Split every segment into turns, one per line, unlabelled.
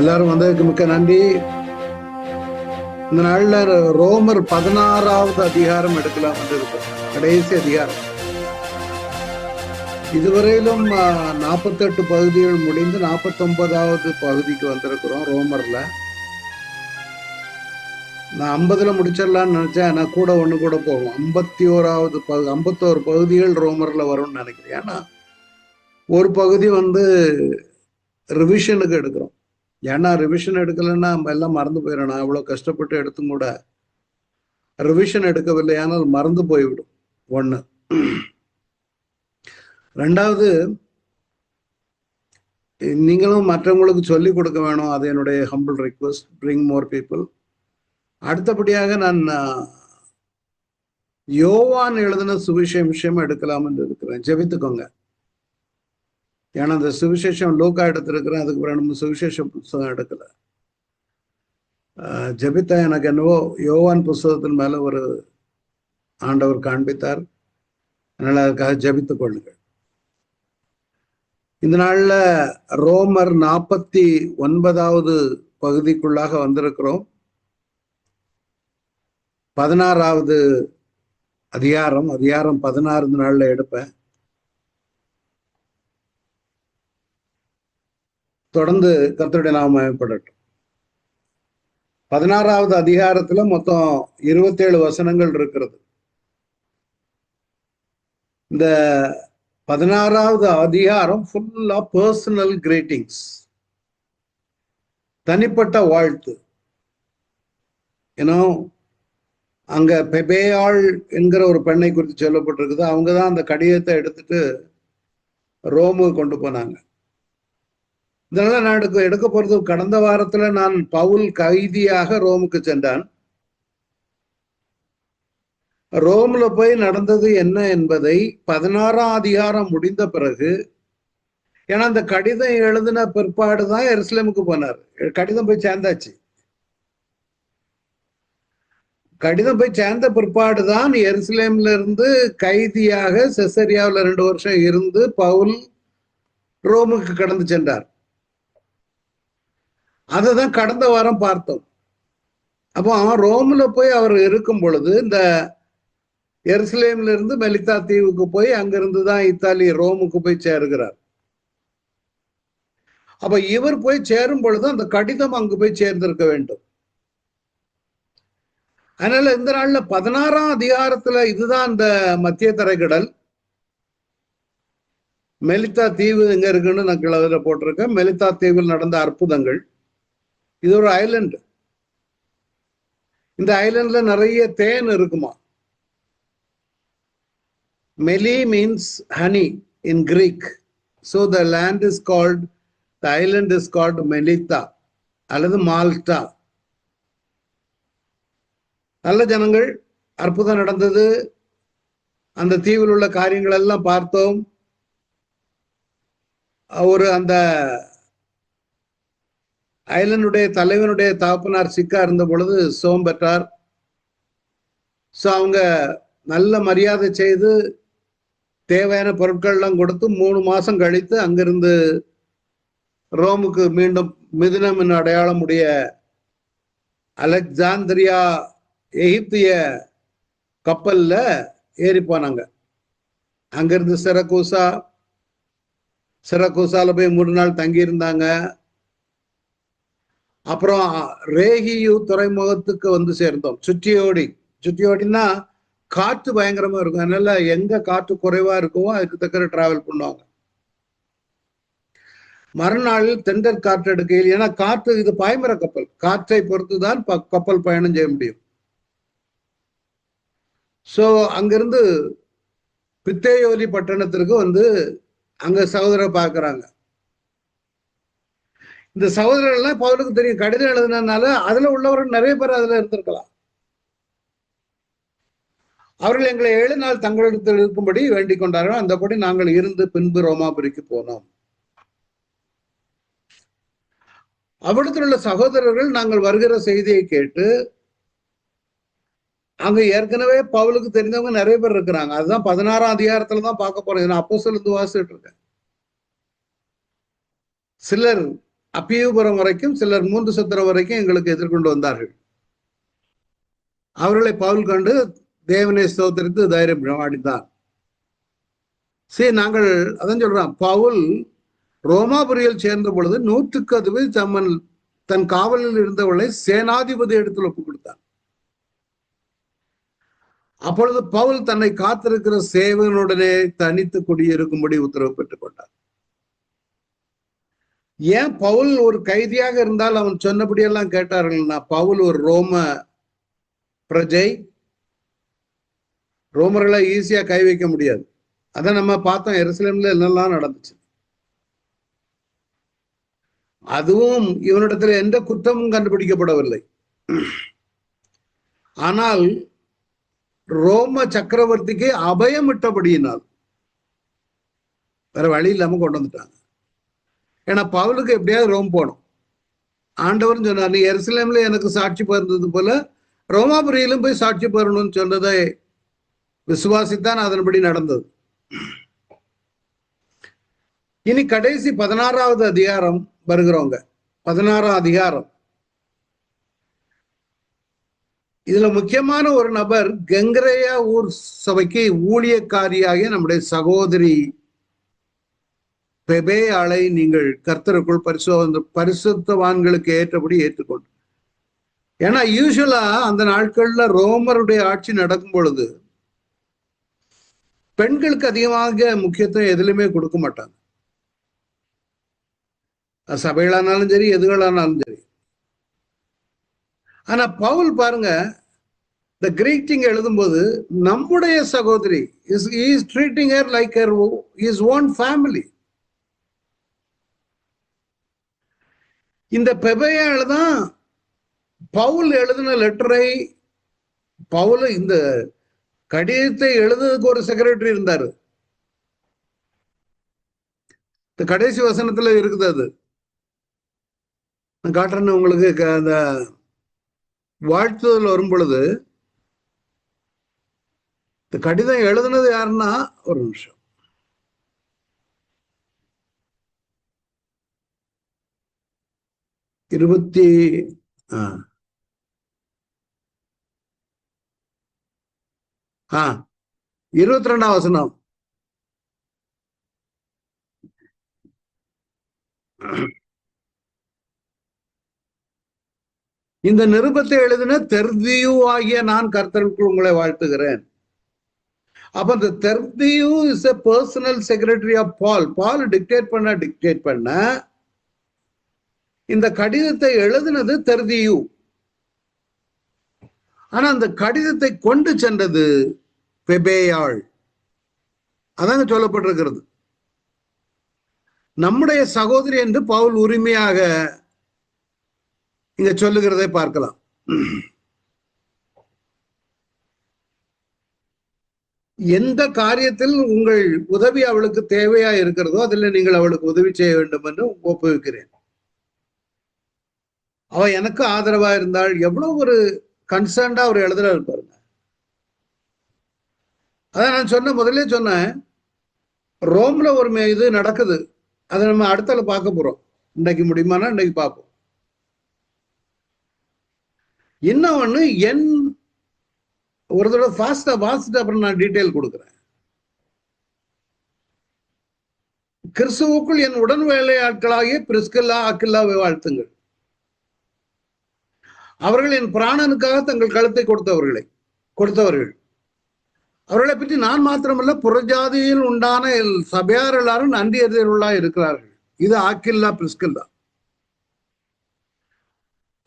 எல்லாரும் வந்ததுக்கு மிக்க நன்றி. இந்த நாள்ல ரோமர் 16வது அதிகாரம் எடுக்கலாம் இருக்கும், கடைசி அதிகாரம். இதுவரையிலும் 48 பகுதிகள் முடிந்து 49வது பகுதிக்கு வந்திருக்கிறோம் ரோமர்ல. நான் 50ல முடிச்சிடலான்னு நினைச்சேன், நான் கூட ஒண்ணு கூட போகும். 51 பகுதிகள் ரோமர்ல வரும்னு நினைக்கிறேன். ஏன்னா ஒரு பகுதி ரிவிஷனுக்கு எடுக்கிறோம். ஏன்னா ரிவிஷன் எடுக்கலைன்னா நம்ம எல்லாம் மறந்து போயிடும். நான் இவ்வளவு கஷ்டப்பட்டு எடுத்தும் கூட ரிவிஷன் எடுக்கவில்லை, ஆனால் மறந்து போய்விடும். ஒண்ணு. ரெண்டாவது, நீங்களும் மற்றவங்களுக்கு சொல்லிக் கொடுக்க வேணும். அது என்னுடைய humble request. Bring more people. அடுத்தபடியாக நான் யோவான் எழுதின சுவிசேஷம் எடுக்கலாம் என்று இருக்கிறேன். ஜெபித்துக்கோங்க. ஏன்னா அந்த சுவிசேஷம் லூக்கா எடுத்திருக்கிறேன், அதுக்கு பிறகு நம்ம சுவிசேஷ புஸ்தகம் எடுக்கல. ஜெபித்தா எனக்கு என்னவோ யோவான் புஸ்தகத்தின் மேல ஒரு ஆண்டவர் காண்பித்தார். அதனால அதுக்காக ஜெபித்துக் கொள்ளுங்கள். இந்த நாள்ல ரோமர் 49வது பகுதிக்குள்ளாக வந்திருக்கிறோம். 16வது அதிகாரம் 16 நாள்ல எடுப்பேன். தொடர்ந்து கர்த்தருடைய நாமம் மகிமைப்படட்டும். 16வது அதிகாரத்துல மொத்தம் 27 வசனங்கள் இருக்கிறது. இந்த 16வது அதிகாரம் ஃபுல்லா பர்சனல் கிரீட்டிங்ஸ், தனிப்பட்ட வாழ்த்து. ஏன்னா அங்க பெபேயாள் என்கிற ஒரு பெண்ணை குறித்து சொல்லப்பட்டிருக்குது. அவங்கதான் அந்த கடிதத்தை எடுத்துட்டு ரோமுக்கு கொண்டு போனாங்க. இதனால நான் எடுக்க போறது, கடந்த வாரத்துல நான் பவுல் கைதியாக ரோமுக்கு சென்றான். ரோம்ல போய் நடந்தது என்ன என்பதை 16ஆம் அதிகாரம் முடிந்த பிறகு, ஏன்னா அந்த கடிதம் எழுதின பிற்பாடுதான் எருசலேமுக்கு போனார். கடிதம் போய் சேர்ந்தாச்சு. கடிதம் போய் சேர்ந்த பிற்பாடுதான் எருசலேம்ல இருந்து கைதியாக செசரியாவில் 2 வருஷம் இருந்து பவுல் ரோமுக்கு கடந்து சென்றார். அததான் கடந்த வாரம் பார்த்தோம். அப்போ ரோம்ல போய் அவர் இருக்கும் பொழுது இந்த எருசலேம்ல இருந்து மெலித்தா தீவுக்கு போய் அங்கிருந்துதான் இத்தாலி ரோமுக்கு போய் சேருகிறார். அப்ப இவர் போய் சேரும் பொழுது அந்த கடிதம் அங்கு போய் சேர்ந்திருக்க வேண்டும். அதனால இந்த நாள்ல 16ஆம் அதிகாரத்துல இதுதான் இந்த மத்திய தரைக்கடல். மெலித்தா தீவு எங்க இருக்குன்னு நான் கிளவுல போட்டிருக்கேன். மெலித்தா தீவில் நடந்த அற்புதங்கள். இது ஒரு ஐலண்ட். இந்த ஐலண்ட்ல நிறைய தேன் இருக்குமா. Meli means honey in Greek. So the land is called, the island is called Melita அல்லது மால்டா. நல்ல ஜனங்கள், அற்புதம் நடந்தது. அந்த தீவில் உள்ள காரியங்கள் எல்லாம் பார்த்தோம். அந்த ஐலண்டுடைய தலைவனுடைய தகப்பனார் சிக்கா இருந்த பொழுது சோம் பெற்றார். ஸோ அவங்க நல்ல மரியாதை செய்து தேவையான பொருட்கள் எல்லாம் கொடுத்து 3 மாசம் கழித்து அங்கிருந்து ரோமுக்கு மீண்டும் மிதுனம் அடையாளம் உடைய அலெக்சாந்திரியா எகிப்திய கப்பல்ல ஏறி போனாங்க. அங்கிருந்து சிரக்கூசால போய் 3 நாள் தங்கி இருந்தாங்க. அப்புறம் ரேகியு துறைமுகத்துக்கு வந்து சேர்ந்தோம். சுற்றியோடினா காற்று பயங்கரமா இருக்கும். அதனால எங்க காற்று குறைவா இருக்குமோ அதுக்கு தக்க டிராவல் பண்ணுவாங்க. மறுநாளில் தெண்டர் காற்று எடுக்கையில், ஏன்னா காற்று இது பாய்மர கப்பல், காற்றை பொறுத்துதான் கப்பல் பயணம் செய்ய முடியும். சோ அங்கிருந்து பித்தேயோலி பட்டணத்திற்கு வந்து அங்க சகோதரர் பார்க்கறாங்க. இந்த சகோதரர்கள்லாம் பவுலுக்கு தெரியும், கடிதம் எழுதினால அதுல உள்ளவர்கள் நிறைய பேர் அதுல இருந்திருக்கலாம். அவர்கள் எங்களை 7 நாள் தங்களிடத்தில் இருக்கும்படி வேண்டிக் கொண்டார்கள். அந்தபடி நாங்கள் இருந்து பின்பு ரோமாபுரிக்கு போனோம். அவ்விடத்தில் உள்ள சகோதரர்கள் நாங்கள் வருகிற செய்தியை கேட்டு, அங்க ஏற்கனவே பவுலுக்கு தெரிந்தவங்க நிறைய பேர் இருக்கிறாங்க. அதுதான் 16ஆம் அதிகாரத்துல தான் பார்க்க போறேன். நான் அப்போஸ்தலர் வாசிட்டு இருக்கேன். சிலர் அப்பியூபுரம் வரைக்கும், சிலர் 3 சத்திரம் வரைக்கும் எங்களுக்கு எதிர்கொண்டு வந்தார்கள். அவர்களை பவுல் கண்டு தேவனை ஸ்தோத்திரித்து தைரியம் அடித்தார். சரி, நாங்கள் அதான் சொல்றோம், பவுல் ரோமாபுரியில் சேர்ந்த பொழுது 100க்கு அதிபதி தன் காவலில் இருந்தவளை சேனாதிபதி இடத்தில் ஒப்புக் கொடுத்தார். அப்பொழுது பவுல் தன்னை காத்திருக்கிற சேவனுடனே தனித்து குடியிருக்கும்படி உத்தரவு பெற்றுக் கொண்டார். ஏன் பவுல் ஒரு கைதியாக இருந்தால் அவன் சொன்னபடியெல்லாம் கேட்டார்கள்னா, பவுல் ஒரு ரோம பிரஜை, ரோமர்களை ஈஸியா கை வைக்க முடியாது. அதை நம்ம பார்த்தோம் எருசலேம்ல என்னெல்லாம் நடந்துச்சு. அதுவும் இவனிடத்துல எந்த குற்றமும் கண்டுபிடிக்கப்படவில்லை. ஆனால் ரோம சக்கரவர்த்திக்கு அபயமிட்டபடியினால் வேற வழி இல்லாம கொண்டு வந்துட்டாங்க. ஏன்னா பவுலுக்கு எப்படியாவது ரோம் போனோம். ஆண்டவர் சொன்னார், நீ எருசலேம்ல எனக்கு சாட்சி பகிர்ந்தது போல ரோமாபுரியிலும் போய் சாட்சி பெறணும்னு சொன்னதை விசுவாசித்தான் அதன்படி நடந்தது. இனி கடைசி 16வது அதிகாரம் வருகிறவங்க. 16ஆம் அதிகாரம். இதுல முக்கியமான ஒரு நபர் கெங்கரேயா ஊர் சபைக்கு ஊழியக்காரியாகிய நம்முடைய சகோதரி பெபேயாளை நீங்கள் கர்த்தருக்குள் பரிசுத்தவான்களுக்கு ஏற்றபடி ஏற்றுக்கொண்டு. ஏன்னா யூசுவலா அந்த நாட்கள்ல ரோமருடைய ஆட்சி நடக்கும் பொழுது பெண்களுக்கு அதிகமாக முக்கியத்துவம் எதுலையுமே கொடுக்க மாட்டாங்க. சபைகளானாலும் சரி, எதுகளானாலும் சரி. ஆனா பவுல் பாருங்க, இந்த கிரீட்டிங் எழுதும்போது நம்முடைய சகோதரி is treating her like her his own family. இந்த பெபேயால தான் பவுல் எழுதின லெட்டரை, பவுல் இந்த கடிதத்தை எழுதுறதுக்கு ஒரு செக்ரட்டரி இருந்தாரு. இந்த கடைசி வசனத்துல இருக்குது, அது நான் காட்டுறேன்னு உங்களுக்கு. அந்த வாழ்த்துதல் வரும் பொழுது இந்த கடிதம் எழுதுனது யாருன்னா, ஒரு நிமிஷம், இருபத்தி 22ஆம் வசனம். இந்த நிருபத்தை எழுதின தெர்தியு ஆகிய நான் கர்த்தருக்குள் உங்களை வாழ்த்துகிறேன். அப்ப இந்த Tertius is a personal secretary of Paul. Paul dictate பண்ண இந்த கடிதத்தை எழுதினது தெர்தியு. ஆனா அந்த கடிதத்தை கொண்டு சென்றது பெபேயாள். அதாங்க சொல்லப்பட்டிருக்கிறது. நம்முடைய சகோதரி என்று பவுல் உரிமையாக இங்க சொல்லுகிறதை பார்க்கலாம். எந்த காரியத்தில் உங்கள் உதவி அவளுக்கு தேவையா இருக்கிறதோ அதில் நீங்கள் அவளுக்கு உதவி செய்ய வேண்டும் என்று ஒப்புவிக்கிறேன். அவ எனக்கு ஆதரவா இருந்தால் எவ்வளவு ஒரு கன்சர்ன்டா அவர் எழுதுறாரு பாருங்க. அதான் நான் முதல்ல சொன்னேன், ரோம்ல ஒரு இது நடக்குது, அதை நம்ம அடுத்தால பார்க்க போறோம். இன்னைக்கு முடியுமானா இன்னைக்கு பார்ப்போம். இன்னொன்னு ஒரு தடவை ஃபாஸ்டா வாசிட்டு அப்புறம் நான் டீட்டெயில் கொடுக்குறேன். கிறிஸ்துவுக்குள் என் உடன் வேலையாட்களாகிய பிரிஸ்கில்லா அக்கில்லாவை வாழ்த்துங்கள். அவர்கள் என் பிராணனுக்காக தங்கள் கழுத்தை கொடுத்தவர்கள். அவர்களை பற்றி நான் மாத்திரமல்ல, புறஜாதியில் உண்டான சபையார் எல்லாரும் நன்றி அறிதலுள்ளா இருக்கிறார்கள். இது ஆக்கில்லா பிரிஸ்கில்லா.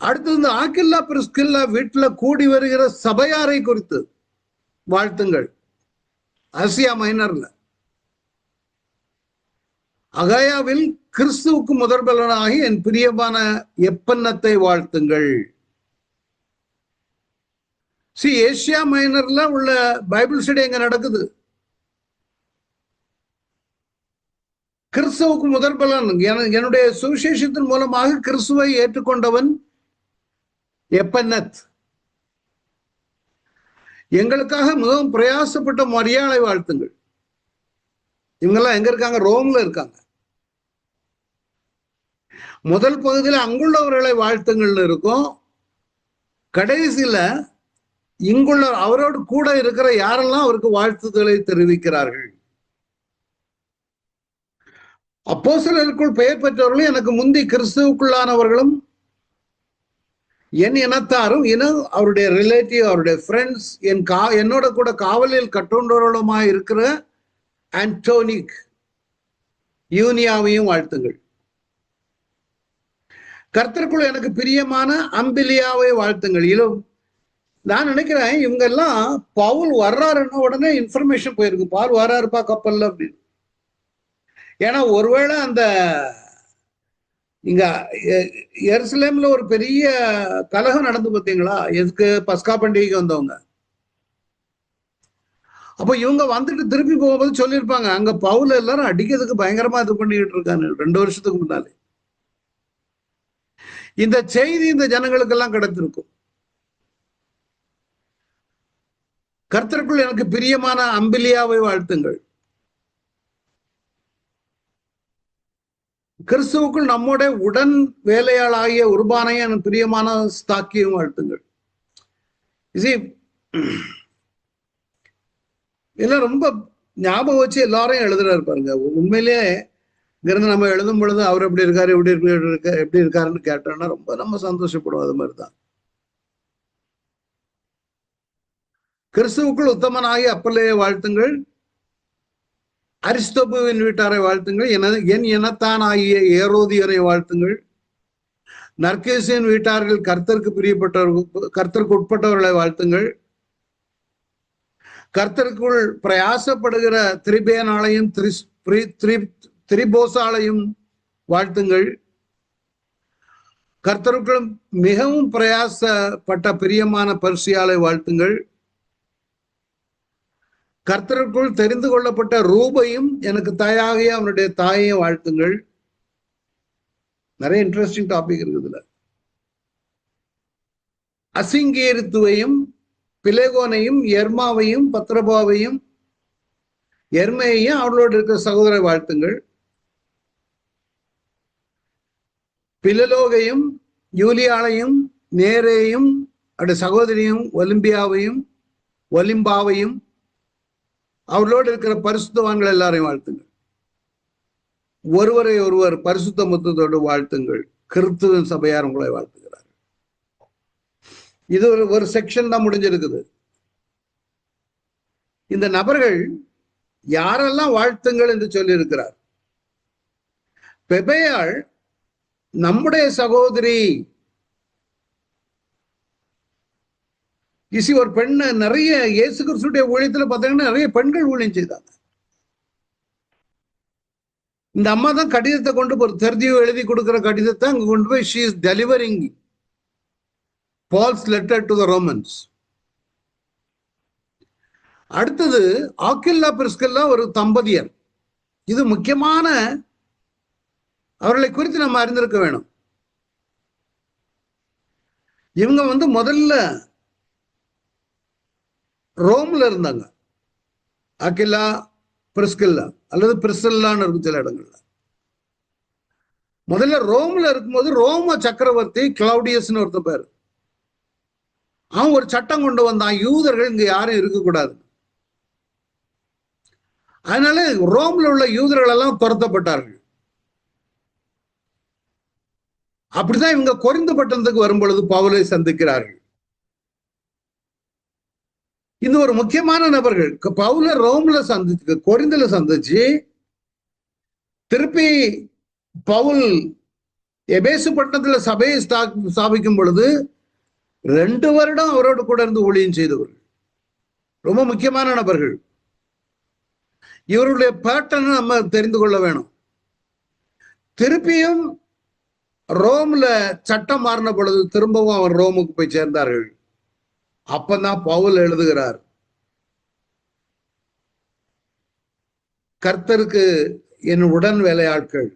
அடுத்தது இந்த ஆக்கில்லா பிரிஸ்கில்லா வீட்டுல கூடி வருகிற சபையாரை குறித்து வாழ்த்துங்கள். ஆசியா மைனர்ல அகாயாவில் கிறிஸ்துவுக்கு முதற்பலனாகி என் பிரியமான எப்பன்னத்தை வாழ்த்துங்கள். ஏசியா மைனர்ல உள்ள பைபிள் ஸ்டடி எங்க நடக்குது? கிறிஸ்துவுக்கு முதற்பலன், என்னுடைய சுவிசேஷத்தின் மூலமாக கிறிஸ்துவை ஏற்றுக்கொண்டவன் எப்பன்னத். எங்களுக்காக மிகவும் பிரயாசப்பட்ட மரியாதை வாழ்த்துங்கள். இவங்கெல்லாம் எங்க இருக்காங்க? ரோம்ல இருக்காங்க. முதல் பகுதியில் அங்குள்ளவர்களை வாழ்த்துங்கள்னு இருக்கும். கடைசியில இங்குள்ள அவரோடு கூட இருக்கிற யாரெல்லாம் அவருக்கு வாழ்த்துதலை தெரிவிக்கிறார்கள். அப்போஸ்தலருக்குள் பெயர் பெற்றவர்களும் எனக்கு முந்தி கிறிஸ்துவுக்குள்ளானவர்களும் என் இனத்தாரும் அவருடைய ரிலேட்டிவ், அவருடைய ஃப்ரெண்ட்ஸ், என்னோட கூட காவலில் கட்டுண்டவர்களுமாய் இருக்கிற ஆண்டோனிக் யூனியாவையும் வாழ்த்துங்கள். கர்த்தருக்குள் எனக்கு பிரியமான அம்பிலியாவை வாழ்த்துங்கள். நான் நினைக்கிறேன் இவங்க எல்லாம் பவுல் வர்றாருன்னா உடனே இன்ஃபர்மேஷன் போயிருக்கு, பவுல் வர்றாருப்பா கப்பல்ல அப்படின்னு. ஏன்னா ஒருவேளை அந்த இங்க எருசலேம்ல ஒரு பெரிய கலகம் நடந்து பார்த்தீங்களா, எதுக்கு பஸ்கா பண்டிகைக்கு வந்தவங்க. அப்ப இவங்க வந்துட்டு திருப்பி போகும்போது சொல்லியிருப்பாங்க, அங்க பவுல் எல்லாரும் அடிக்கிறதுக்கு பயங்கரமா இது பண்ணிக்கிட்டு இருக்காங்க 2 வருஷத்துக்கு முன்னாலே. இந்த செய்தி இந்த ஜனங்களுக்கெல்லாம் கிடைத்திருக்கும். கர்த்தருக்குள் எனக்கு பிரியமான அம்பிலியாவை வாழ்த்துங்கள். கிறிஸ்துவுக்குள் நம்முடைய உடன் வேலையாளாகிய உர்பானையும் எனக்கு பிரியமான ஸ்தாக்கியும் வாழ்த்துங்கள். இதெல்லாம் ரொம்ப ஞாபகம் வச்சு எல்லாரையும் எழுதுறாரு பாருங்க. உண்மையிலே இங்கிருந்து நம்ம எழுதும் பொழுது அவர் எப்படி இருக்காரு, எப்படி இருக்காருன்னு கேட்டோம்னா ரொம்ப நம்ம சந்தோஷப்படுவோம். அது மாதிரிதான் கிறிஸ்துவுக்குள் உத்தமனாகி அப்பல்லையே வாழ்த்துங்கள். அரிஸ்தோபுவின் வீட்டாரை வாழ்த்துங்கள். என் இனத்தான் ஆகிய ஏரோதியரை வாழ்த்துங்கள். நர்கேசின் வீட்டார்கள் கர்த்தருக்கு பிரியப்பட்டவர்கள், கர்த்தருக்கு உட்பட்டவர்களை வாழ்த்துங்கள். கர்த்தருக்குள் பிரயாசப்படுகிற திரிபேனாலையும் திரிபோசாலையும் வாழ்த்துங்கள். கர்த்தருக்குள் மிகவும் பிரயாசப்பட்ட பிரியமான பர்சியாலை வாழ்த்துங்கள். கர்த்தருக்குள் தெரிந்து கொள்ளப்பட்ட ரூபையும் எனக்கு தாயாகிய அவனுடைய தாயையும் வாழ்த்துங்கள். நிறைய இன்ட்ரெஸ்டிங் டாபிக் இருக்குதுல. அசிங்கேரித்துவையும் பிலேகோனையும் எர்மாவையும் பத்ரபாவையும் எர்மையையும் அவளோடு இருக்கிற சகோதர வாழ்த்துங்கள். பிலலோகையும் யூலியாளையும் நேரையும் அவருடைய சகோதரியும் ஒலிம்பாவையும் அவர்களோடு இருக்கிற பரிசுத்தவான்கள் எல்லாரையும் வாழ்த்துங்கள். ஒருவரை ஒருவர் பரிசுத்த முத்தத்தோடு வாழ்த்துங்கள். கிறிஸ்துவின் சபையார் உங்களை வாழ்த்துகிறார். இது ஒரு செக்ஷன் தான் முடிஞ்சிருக்குது. இந்த நபர்கள் யாரெல்லாம் வாழ்த்துங்கள் என்று சொல்லி இருக்கிறார். பெபையாள் நம்முடைய சகோதரி. ஒரு பெண், நிறைய இயேசு கிறிஸ்துடைய ஊழியத்துல பார்த்தீங்கன்னா நிறைய பெண்கள் ஊழியம் செய்தாங்க. இந்த அம்மா தான் கடிதத்தை கொண்டு போய் தெர்தியோ எழுதி கொடுக்கிற கடிதத்தை அங்க கொண்டு போய் she is delivering Paul's letter to the Romans. அடுத்தது ஆக்கில்லா பிரிஸ்கில்லா ஒரு தம்பதியர். இது முக்கியமான, அவர்களை குறித்து நம்ம அறிந்திருக்க வேணும். இவங்க முதல்ல ரோம்ல இருந்தாங்க. அகிலா பிரிஸ்கில்லா அல்லது பிரிசில்லான்னு இருக்கும் சில இடங்கள்ல. முதல்ல ரோம்ல இருக்கும்போது ரோம சக்கரவர்த்தி கிளவுடியஸ்னு ஒருத்த பேர், அவன் ஒரு சட்டம் கொண்டு வந்தான், யூதர்கள் இங்க யாரும் இருக்கக்கூடாது. அதனால ரோம்ல உள்ள யூதர்கள் எல்லாம் துரத்தப்பட்டார்கள். அப்படிதான் இவங்க கொரிந்து பட்டணத்துக்கு வரும் பொழுது பவுலை சந்திக்கிறார்கள். இந்த ஒரு முக்கியமான நபர்கள் பவுல ரோம்ல சந்திச்சு கொரிந்துல சந்திச்சு திருப்பி பவுல் எபேசு பட்டணத்துல சபையை ஸ்தாபிக்கும் பொழுது 2 வருடம் அவரோடு கூட இருந்து ஊழியம் செய்தவர்கள். ரொம்ப முக்கியமான நபர்கள். இவருடைய பேட்டர்ன் நம்ம தெரிந்து கொள்ள வேணும். திருப்பியும் ரோம்ல சட்டம் மாறின பொழுது திரும்பவும் அவர் ரோமுக்கு போய் சேர்ந்தார்கள். அப்பதான் பவுல் எழுதுகிறார், கர்த்தருக்கு என் உடன் வேலையாட்கள்.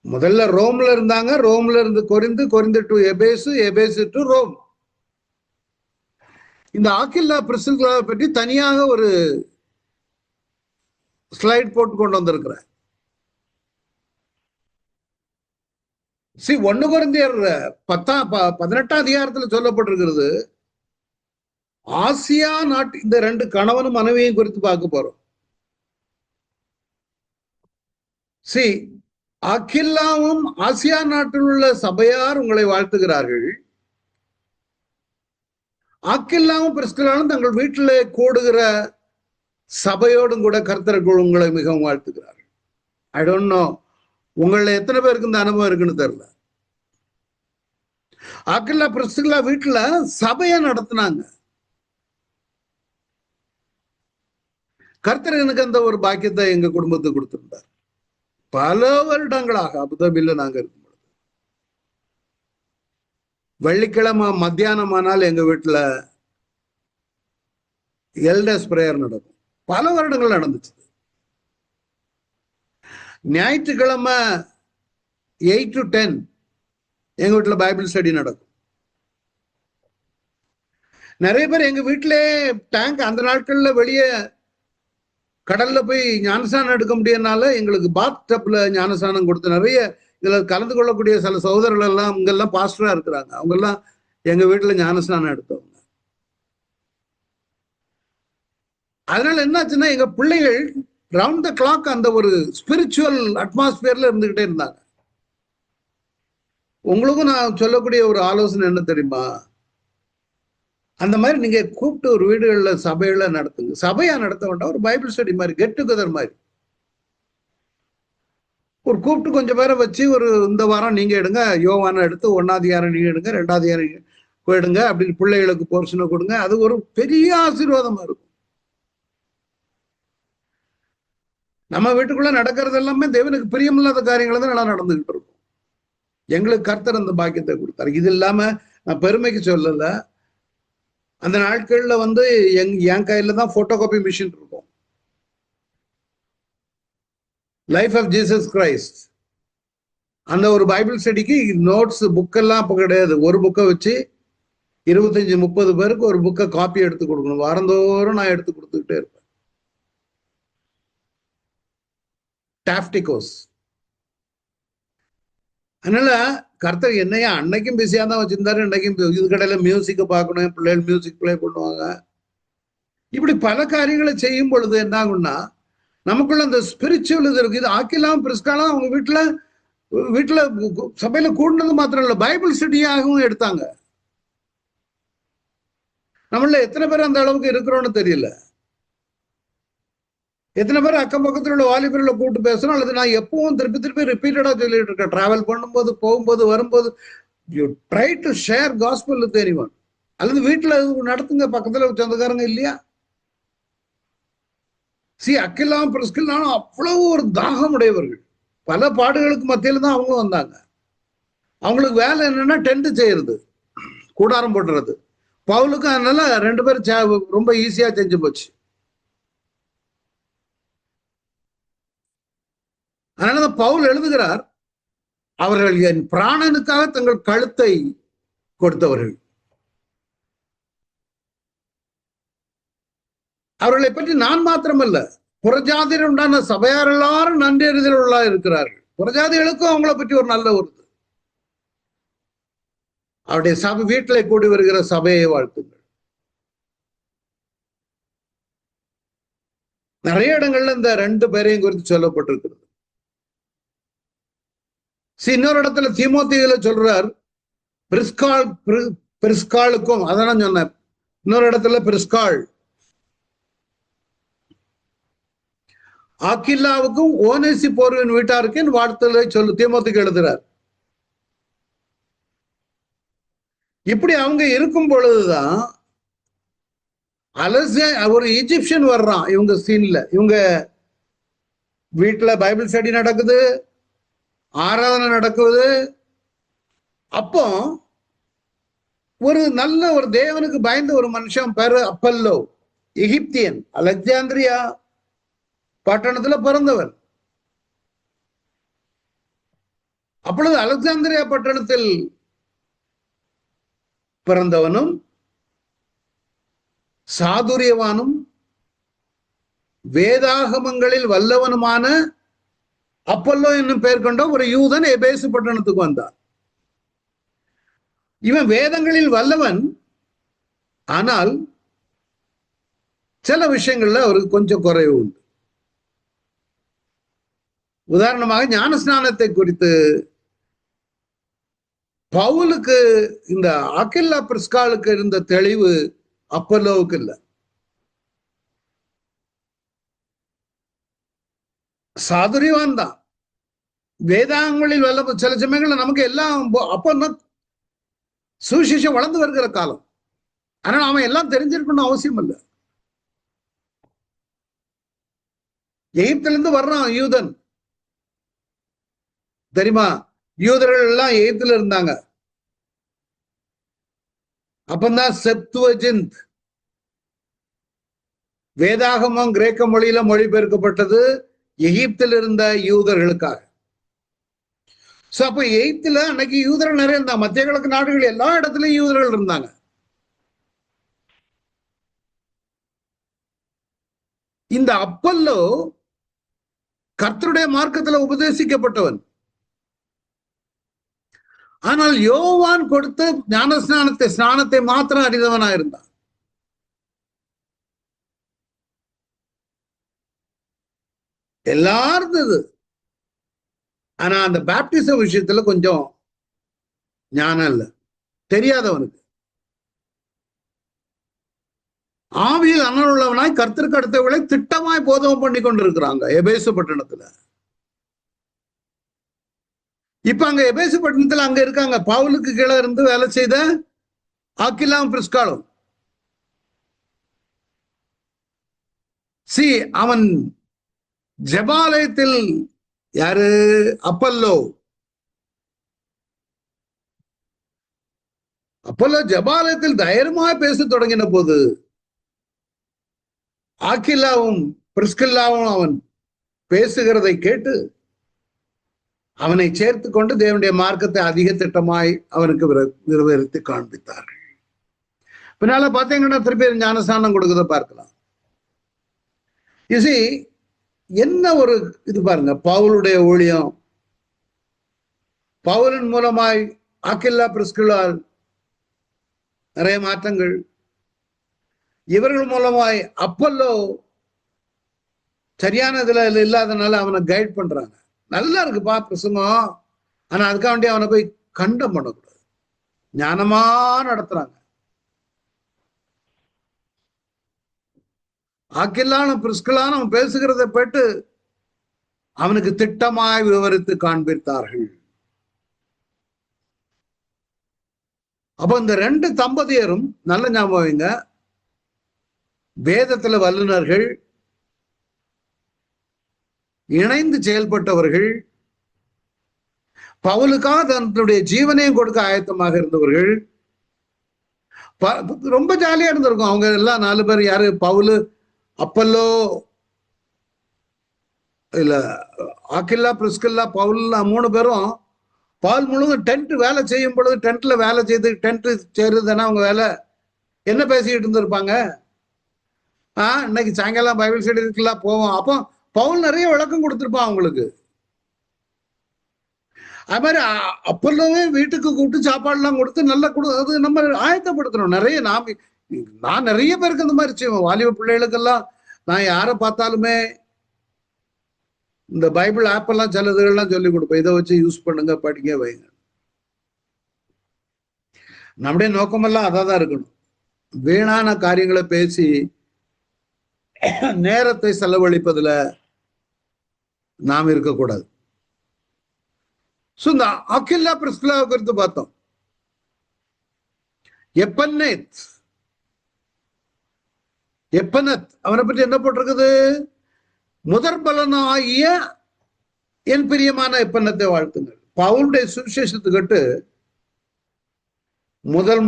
முதல்ல ரோம்ல இருந்தாங்க, ரோம்ல இருந்து கொரிந்து டு எபேசு, எபேசு டு ரோம். இந்த ஆக்கில்லா பிரிஸ்கில்லாவை பற்றி தனியாக ஒரு ஸ்லைட் போட்டு கொண்டு வந்திருக்கிறேன். 1 கொரிந்தியர் 18ஆம் அதிகாரத்தில் சொல்லப்பட்டிருக்கிறது. ஆசியா நாட்டு இந்த 2 கணவனும் மனைவியும் குறித்து பார்க்க போறோம். அகில்லாவும் ஆசியா நாட்டில் உள்ள சபையார் உங்களை வாழ்த்துகிறார்கள். அகில்லாவும் பிரிஸ்கில்லாவும் தங்கள் வீட்டிலே கூடுகிற சபையோடும் கூட கர்த்தர்கள் உங்களை மிகவும் வாழ்த்துகிறார்கள். ஐ டோன்ட் நோ உங்கள எத்தனை பேருக்கு இந்த அனுபவம் இருக்குன்னு தெரியல. அகில்லா பிரிஸ்கில்லா வீட்டுல சபையை நடத்தினாங்க. கர்த்தர் எனக்கு அந்த ஒரு பாக்கியத்தை எங்க குடும்பத்துக்கு கொடுத்திருந்தார். பல வருடங்களாக அபுதாபில நாங்க இருக்கும் பொழுது வெள்ளிக்கிழமை மத்தியானம் ஆனால் எங்க வீட்டுல எல்டர்ஸ் பிரேயர் நடக்கும். பல வருடங்கள் நடந்துச்சு. ஞாயிற்றுக்கிழமை 8 to 10 எங்க வீட்டுல பைபிள் ஸ்டடி நடக்கும். நிறைய பேர் எங்க வீட்டிலே டேங்க் அந்த நாட்கள்ல வெளியே கடல்ல போய் ஞானஸ்தானம் எடுக்க முடியனால எங்களுக்கு பாத் டப்ல ஞானஸ்தானம் கொடுத்து நிறைய இதுல கலந்து கொள்ளக்கூடிய சில சகோதரர்கள் எல்லாம் இங்கெல்லாம் பாஸ்டரா இருக்கிறாங்க. அவங்க எல்லாம் எங்க வீட்டுல ஞானஸ்தானம் எடுத்தவங்க. அதனால என்னாச்சுன்னா எங்க பிள்ளைகள் ரவுண்ட் த கிளாக் அந்த ஒரு ஸ்பிரிச்சுவல் அட்மாஸ்பியர்ல இருந்துகிட்டே இருந்தாங்க. உங்களுக்கும் நான் சொல்லக்கூடிய ஒரு ஆலோசனை என்ன தெரியுமா? அந்த மாதிரி நீங்க கூப்பிட்டு ஒரு வீடுகள்ல சபையில நடத்துங்க. சபையா நடத்த வேண்டாம், ஒரு பைபிள் ஸ்டடி மாதிரி, கெட் டுகெதர் மாதிரி ஒரு கூப்பிட்டு கொஞ்சம் பேரை வச்சு ஒரு இந்த வாரம் நீங்க எடுங்க, யோவான எடுத்து 1ஆம் அதிகாரம் நீங்க எடுங்க, 2ஆம் அதிகாரம் எடுங்க அப்படின்னு பிள்ளைகளுக்கு போர்ஷனை கொடுங்க. அது ஒரு பெரிய ஆசீர்வாதமா இருக்கும். நம்ம வீட்டுக்குள்ள நடக்கிறது எல்லாமே தேவனுக்கு பிரியமில்லாத காரியங்களை தான் நல்லா நடந்துகிட்டு இருக்கும். எங்களுக்கு கர்த்தர் அந்த பாக்கியத்தை கொடுத்தாரு. இது இல்லாம நான் பெருமைக்கு சொல்லல, அந்த நாட்கள்ல என் கையில தான் போட்டோ காப்பி மிஷின் இருக்கும். லைஃப் ஆஃப் ஜீசஸ் கிரைஸ்ட் அந்த ஒரு பைபிள் ஸ்டடிக்கு நோட்ஸ் புக்கெல்லாம் அப்ப கிடையாது. ஒரு புக்கை வச்சு 25-30 பேருக்கு ஒரு புக்கை காப்பி எடுத்து கொடுக்கணும். வாரந்தோறும் நான் எடுத்து கொடுத்துக்கிட்டே இருப்பேன். டாப்டிகோஸ். அதனால கர்த்தர் என்னையா அன்னைக்கும் பிஸியா தான் வச்சிருந்தாரு, இன்னைக்கும் இது கடையில மியூசிக்கை பார்க்கணும், பிள்ளைகள் மியூசிக் பிளே பண்ணுவாங்க. இப்படி பல காரியங்களை செய்யும் பொழுது என்ன ஆகும்னா நமக்குள்ள அந்த ஸ்பிரிச்சுவல் இது இருக்கு. இது ஆக்கிலாம் பிரிஸ்காலாம் அவங்க வீட்டுல சபையில கூடினது மாத்திரம் இல்ல, பைபிள் ஸ்டடியாகவும் எடுத்தாங்க. நம்மள எத்தனை பேர் அந்த அளவுக்கு இருக்கிறோம்னு தெரியல. எத்தனை பேர் அக்கம் பக்கத்தில் உள்ள வாலிபர்களை கூப்பிட்டு பேசணும், அல்லது நான் எப்பவும் திருப்பி ரிப்பீட்டடா சொல்லிட்டு இருக்கேன், டிராவல் பண்ணும்போது, போகும்போது, வரும்போது, you try to share gospel with anyone. அல்லது வீட்டுல நடத்துங்க, பக்கத்துல சொந்தக்காரங்க இல்லையா? அக்கில்லாம் பிரிஸ்கில்லாவும் அவ்வளவு ஒரு தாகம் உடையவர்கள். பல பாடுகளுக்கு மத்தியில தான் அவங்க வந்தாங்க. அவங்களுக்கு வேலை என்னன்னா டென்ட் செய்யறது, கூடாரம் போடுறது. பவுலுக்கு அதனால 2 பேரும் ரொம்ப ஈஸியா செஞ்சு போச்சு. அதனால பவுல் எழுதுகிறார், அவர்கள் என் பிராணனுக்காக தங்கள் கழுத்தை கொடுத்தவர்கள். அவர்களை பற்றி நான் மாத்திரமல்ல, புறஜாதியில் உண்டான சபையார் எல்லாரும் நன்றறிதல் உள்ளா இருக்கிறார்கள். புறஜாதிகளுக்கும் அவங்கள பற்றி ஒரு நல்ல ஒரு அவருடைய சபை வீட்டிலே கூடி வருகிற சபையை வாழ்த்துங்கள். நிறைய இடங்கள்ல இந்த 2 பேரையும் குறித்து சொல்லப்பட்டிருக்கிறது. இன்னொரு இடத்துல தீமோத்தேயுல சொல்றார், பிரிஸ்காலுக்கும் அதான் சொன்னேன். இன்னொரு இடத்துல பிரிஸ்கால் ஆக்கில்லாவுக்கும் ஓனேசிபோரின் வீட்டாருக்கு என் வாழ்த்துக்களை தீமோத்தேயுக்கு எழுதுறார். இப்படி அவங்க இருக்கும் பொழுதுதான் ஒரு ஈஜிப்சியன் வர்றான் இவங்க சீன்ல. இவங்க வீட்டுல பைபிள் ஸ்டடி நடக்குது, ஆராதனை நடக்குது. அப்போ ஒரு நல்ல ஒரு தேவனுக்கு பயந்த ஒரு மனுஷன் பேரு அப்பல்லோ, எகிப்தியன், அலெக்சாந்திரியா பட்டணத்துல பிறந்தவர். அப்பொழுது அலெக்சாந்திரியா பட்டணத்தில் பிறந்தவனும் சாதுரியவானும் வேதாகமங்களில் வல்லவனுமான அப்பல்லோ என்னும் பெயர் கொண்ட ஒரு யூதன் எபேசு பட்டணத்துக்கு வந்தார். இவன் வேதங்களில் வல்லவன், ஆனால் சில விஷயங்கள்ல அவருக்கு கொஞ்சம் குறைவு உண்டு. உதாரணமாக ஞான ஸ்நானத்தை குறித்து பவுலுக்கு இந்த அகில்லா பிரிஸ்காலுக்கு இருந்த தெளிவு அப்பல்லோவுக்கு இல்லை. சாதுரியவான் தான், வேதாங்களில் வல்ல, சில சமயங்கள்ல நமக்கு எல்லாம் அப்பதான் சுவிசேஷம் வளர்ந்து வருகிற காலம். ஆனா அவன் எல்லாம் தெரிஞ்சிருக்கணும் அவசியம் இல்லை. எகிப்திலிருந்து வர்றான் யூதன், தெரியுமா? யூதர்கள் எல்லாம் எகிப்துல இருந்தாங்க. அப்பந்தான் செப்துவஜிந்த் வேதாகமம் கிரேக்க மொழியில மொழிபெயர்க்கப்பட்டது எகிப்தில் இருந்த யூதர்களுக்காக. அப்ப எகிப்துல அன்னைக்கு யூதர்கள் நிறைய இருந்தாங்க. மத்திய கிழக்கு நாடுகள் எல்லா இடத்துலயும் யூதர்கள் இருந்தாங்க. இந்த அப்பல்லோ கர்த்தருடைய மார்க்கத்துல உபதேசிக்கப்பட்டவன். ஆனால் யோவான் கொடுத்த ஞான ஸ்நானத்தை மாத்திரம் அறிந்தவனா இருந்தான். எல்லாரும் இருந்தது. ஆனா அந்த பேப்டிசம் விஷயத்துல கொஞ்சம் ஞானம் இல்லை, தெரியாதவனுக்கு. ஆவியில் அனல் உள்ளவனாய் கர்த்தருக்கு அடுத்தவர்களை திட்டமாய் போதகம் பண்ணி கொண்டிருக்கிறாங்க எபேசு பட்டணத்துல. இப்ப அங்க எபேசு பட்டணத்துல அங்க இருக்காங்க பவுலுக்கு கீழே இருந்து வேலை செய்த ஆக்கில்லாம் பிரிஸ்காலும். அவன் ஜெபாலயத்தில், யாரு? அப்பல்லோ ஜெபாலயத்தில் தைரியமாய் பேச தொடங்கின போது ஆக்கில்லாவும் பிரிஸ்கில்லாவும் அவன் பேசுகிறதை கேட்டு அவனை சேர்த்து கொண்டு தேவனுடைய மார்க்கத்தை அதிக திட்டமாய் அவனுக்கு நிறைவேற்றி காண்பித்தார்கள். பின்னால பார்த்தீங்கன்னா திருப்பி ஞானஸ்நானம் கொடுக்கறத பார்க்கலாம். என்ன ஒரு இது பாருங்க, பவுலுடைய ஊழியம், பவுலின் மூலமாய் ஆக்கில்லா பிரிஸ்கில்லால் நிறைய மாற்றங்கள், இவர்கள் மூலமாய் அப்பல்லோ சரியான இதுல இல்லாதனால அவனை கைட் பண்றாங்க. நல்லா இருக்குப்பா பிரசங்கம், ஆனா அதுக்காக வேண்டிய அவனை போய் கண்டம் பண்ணக்கூடாது, ஞானமா நடத்துறாங்க. ஆக்கில்லானும் பிரிஸ்கில்லானும் அவன் பேசுகிறத போட்டு அவனுக்கு திட்டமாய் விவரித்து காண்பித்தார்கள். அப்ப இந்த ரெண்டு தம்பதியரும் நல்ல ஞாபகம், வேதத்துல வல்லுநர்கள், இணைந்து செயல்பட்டவர்கள், பவுலுக்காக தன்னுடைய ஜீவனையும் கொடுக்க ஆயத்தமாக இருந்தவர்கள். ரொம்ப ஜாலியா இருந்திருக்கும் அவங்க எல்லாம் 4 பேர். யாரு? பவுலு, அப்பல்லோ இல்ல ஆக்கில்லா பிரிஸ்கில்லா பவுல் 3 பேரும் பவுல் முழுவதும் டென்ட் வேலை செய்யும் பொழுது, டென்ட்ல வேலை செய்து டென்ட் செய்யறதுன்னா அவங்க வேலை என்ன பேசிக்கிட்டு இருந்திருப்பாங்க. இன்னைக்கு சாயங்காலம் பைபிள் ஸ்டடி இருக்கலாம் போவோம். அப்போ பவுல் நிறைய விளக்கம் கொடுத்திருப்பான் அவங்களுக்கு. அது மாதிரி அப்பல்லவே வீட்டுக்கு கூப்பிட்டு சாப்பாடுலாம் கொடுத்து நல்லா அது நம்ம ஆயத்தப்படுத்தணும். நிறைய நான் நிறைய பேருக்கு அந்த மாதிரி செய்வேன். வாலிப பிள்ளைகளுக்கெல்லாம் நான் யாரை பார்த்தாலுமே இந்த பைபிள் ஆப் எல்லாம் சிலதுகள்லாம் சொல்லி கொடுப்பேன். இதை வச்சு யூஸ் பண்ணுங்க, படிங்க, வைங்க. நம்முடைய நோக்கமெல்லாம் அதான் இருக்கணும். வீணான காரியங்களை பேசி நேரத்தை செலவழிப்பதுல நாம் இருக்கக்கூடாது. இந்த அகில்லா பிரிஸ்கில்லாவை குறித்து பார்த்தோம். எப்பனத் அவனை பற்றி என்ன போட்டிருக்குது? முதற் பலனாகிய என் பிரியமான எப்பனத்தை வாழ்த்துங்கள். பவுலுடைய சுவிசேஷத்துக்கிட்டு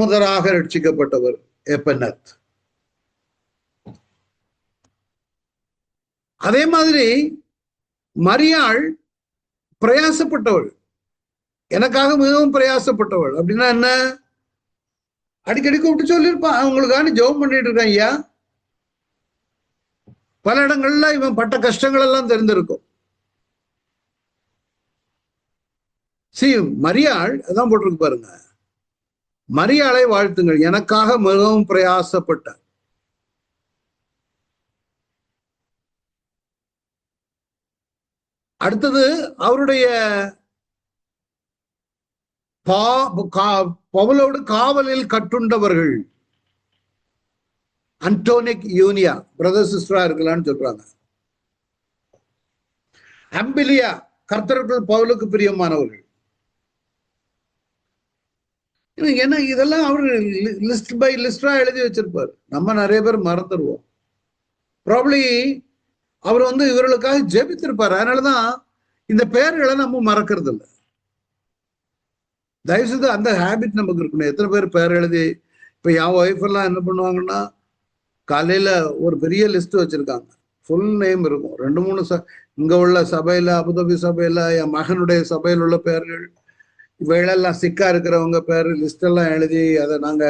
முதலாக ரட்சிக்கப்பட்டவர் எப்பனத். அதே மாதிரி மரியாள் பிரயாசப்பட்டவள், எனக்காக மிகவும் பிரயாசப்பட்டவள். அப்படின்னா என்ன? அடிக்கடி கூப்பிட்டு சொல்லியிருப்பான், அவங்களுக்கான ஜெபம் பண்ணிட்டு இருக்கான் ஐயா. பல இடங்கள்ல இவன் பட்ட கஷ்டங்கள் எல்லாம் தெரிந்திருக்கும். மரியாள் அதான் போட்டிருக்கு பாருங்க, மரியாளை வாழ்த்துங்கள், எனக்காக மிகவும் பிரயாசப்பட்டார். அடுத்தது அவருடைய பவுலோடு காவலில் கட்டுண்டவர்கள் அன்டோனிக் யூனியா பிரதர் சிஸ்டரா இருக்கலாம்னு சொல்றாங்க. அம்பிலியா கர்த்தருக்குள் பவுலுக்கு பிரியமானவர்கள். ஏன்னா இதெல்லாம் அவரு லிஸ்ட் பை லிஸ்டா எழுதி வச்சிருப்பாரு. நம்ம நிறைய பேர் மறந்துடுவோம். ப்ராப்ளி அவர் இவர்களுக்காக ஜெபித்திருப்பாரு. அதனாலதான் இந்த பெயர்களை நம்ம மறக்கிறது இல்லை. தயவுசெய்து அந்த ஹேபிட் நமக்கு இருக்கணும். எத்தனை பேர் பெயர் எழுதி, இப்ப என் ஒய்ஃப் எல்லாம் என்ன பண்ணுவாங்கன்னா, காலையில ஒரு பெரிய லிஸ்ட் வச்சிருக்காங்க, ஃபுல் நேம் இருக்கும். 2-3 இங்க உள்ள சபையில, அபுதாபி சபையில, என் மகனுடைய சபையில் உள்ள பெயர்கள், இவையெல்லாம் சிக்கா இருக்கிறவங்க பேர் லிஸ்ட் எல்லாம் எழுதி அதை நாங்க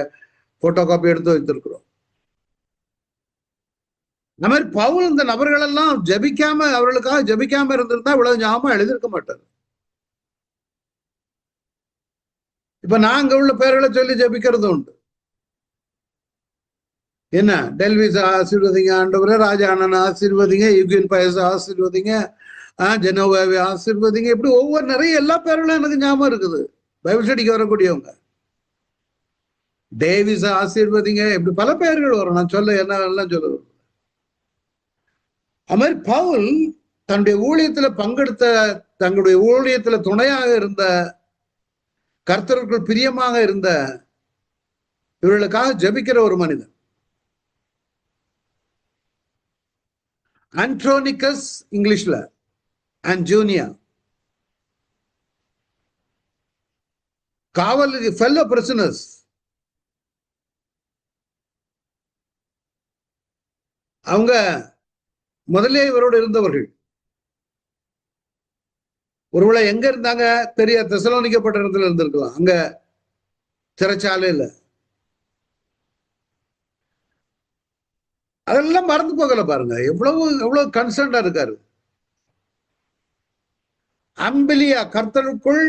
போட்டோ காப்பி எடுத்து வைத்திருக்கிறோம். இந்த மாதிரி பவுல் இந்த நபர்கள் எல்லாம் ஜபிக்காம, அவர்களுக்காக ஜபிக்காம இருந்திருந்தா இவ்வளவு ஞாபகம் எழுதியிருக்க மாட்டார். இப்ப நாங்க உள்ள பேர்களை சொல்லி ஜபிக்கிறது உண்டு. என்ன, டெல்விஸ் ஆசீர்வதிங்க ஆண்டவரே, ராஜா அண்ணன் ஆசீர்வதிங்க, யுகின் பயச ஆசீர்வதிங்க, ஜெனோவாவை ஆசீர்வதிங்க, இப்படி ஒவ்வொரு நிறைய எல்லா பேர்களும் எனக்கு ஞாபகம் இருக்குது. பைபிள் ஸ்டடிக்கு வரக்கூடியவங்க டேவிஸ் ஆசீர்வதிங்க, இப்படி பல பெயர்கள் வரும். நான் சொல்ல என்ன எல்லாம் சொல்லுவேன். அது மாதிரி பவுல் தன்னுடைய ஊழியத்துல பங்கெடுத்த, தங்களுடைய ஊழியத்துல துணையாக இருந்த, கர்த்தருக்குள் பிரியமாக இருந்த இவர்களுக்காக ஜபிக்கிற ஒரு மனிதன். ஆண்ட்ரோனிகஸ் இங்கிலீஷ்ல அண்ட் ஜூனியா, காவல் ஃபெல்லோ பிரிசனர்ஸ். அவங்க முதலே இவரோடு இருந்தவர்கள். ஒருவேளை எங்க இருந்தாங்க தெரிய, தெசலோனிக்க பட்டணத்துல இருந்திருக்கலாம், அங்க சிறைச்சாலையில. அதெல்லாம் மறந்து போகல பாருங்க, எவ்வளவு கன்சர்ன்டா இருக்காரு. அம்பிலியா கர்த்தருக்குள்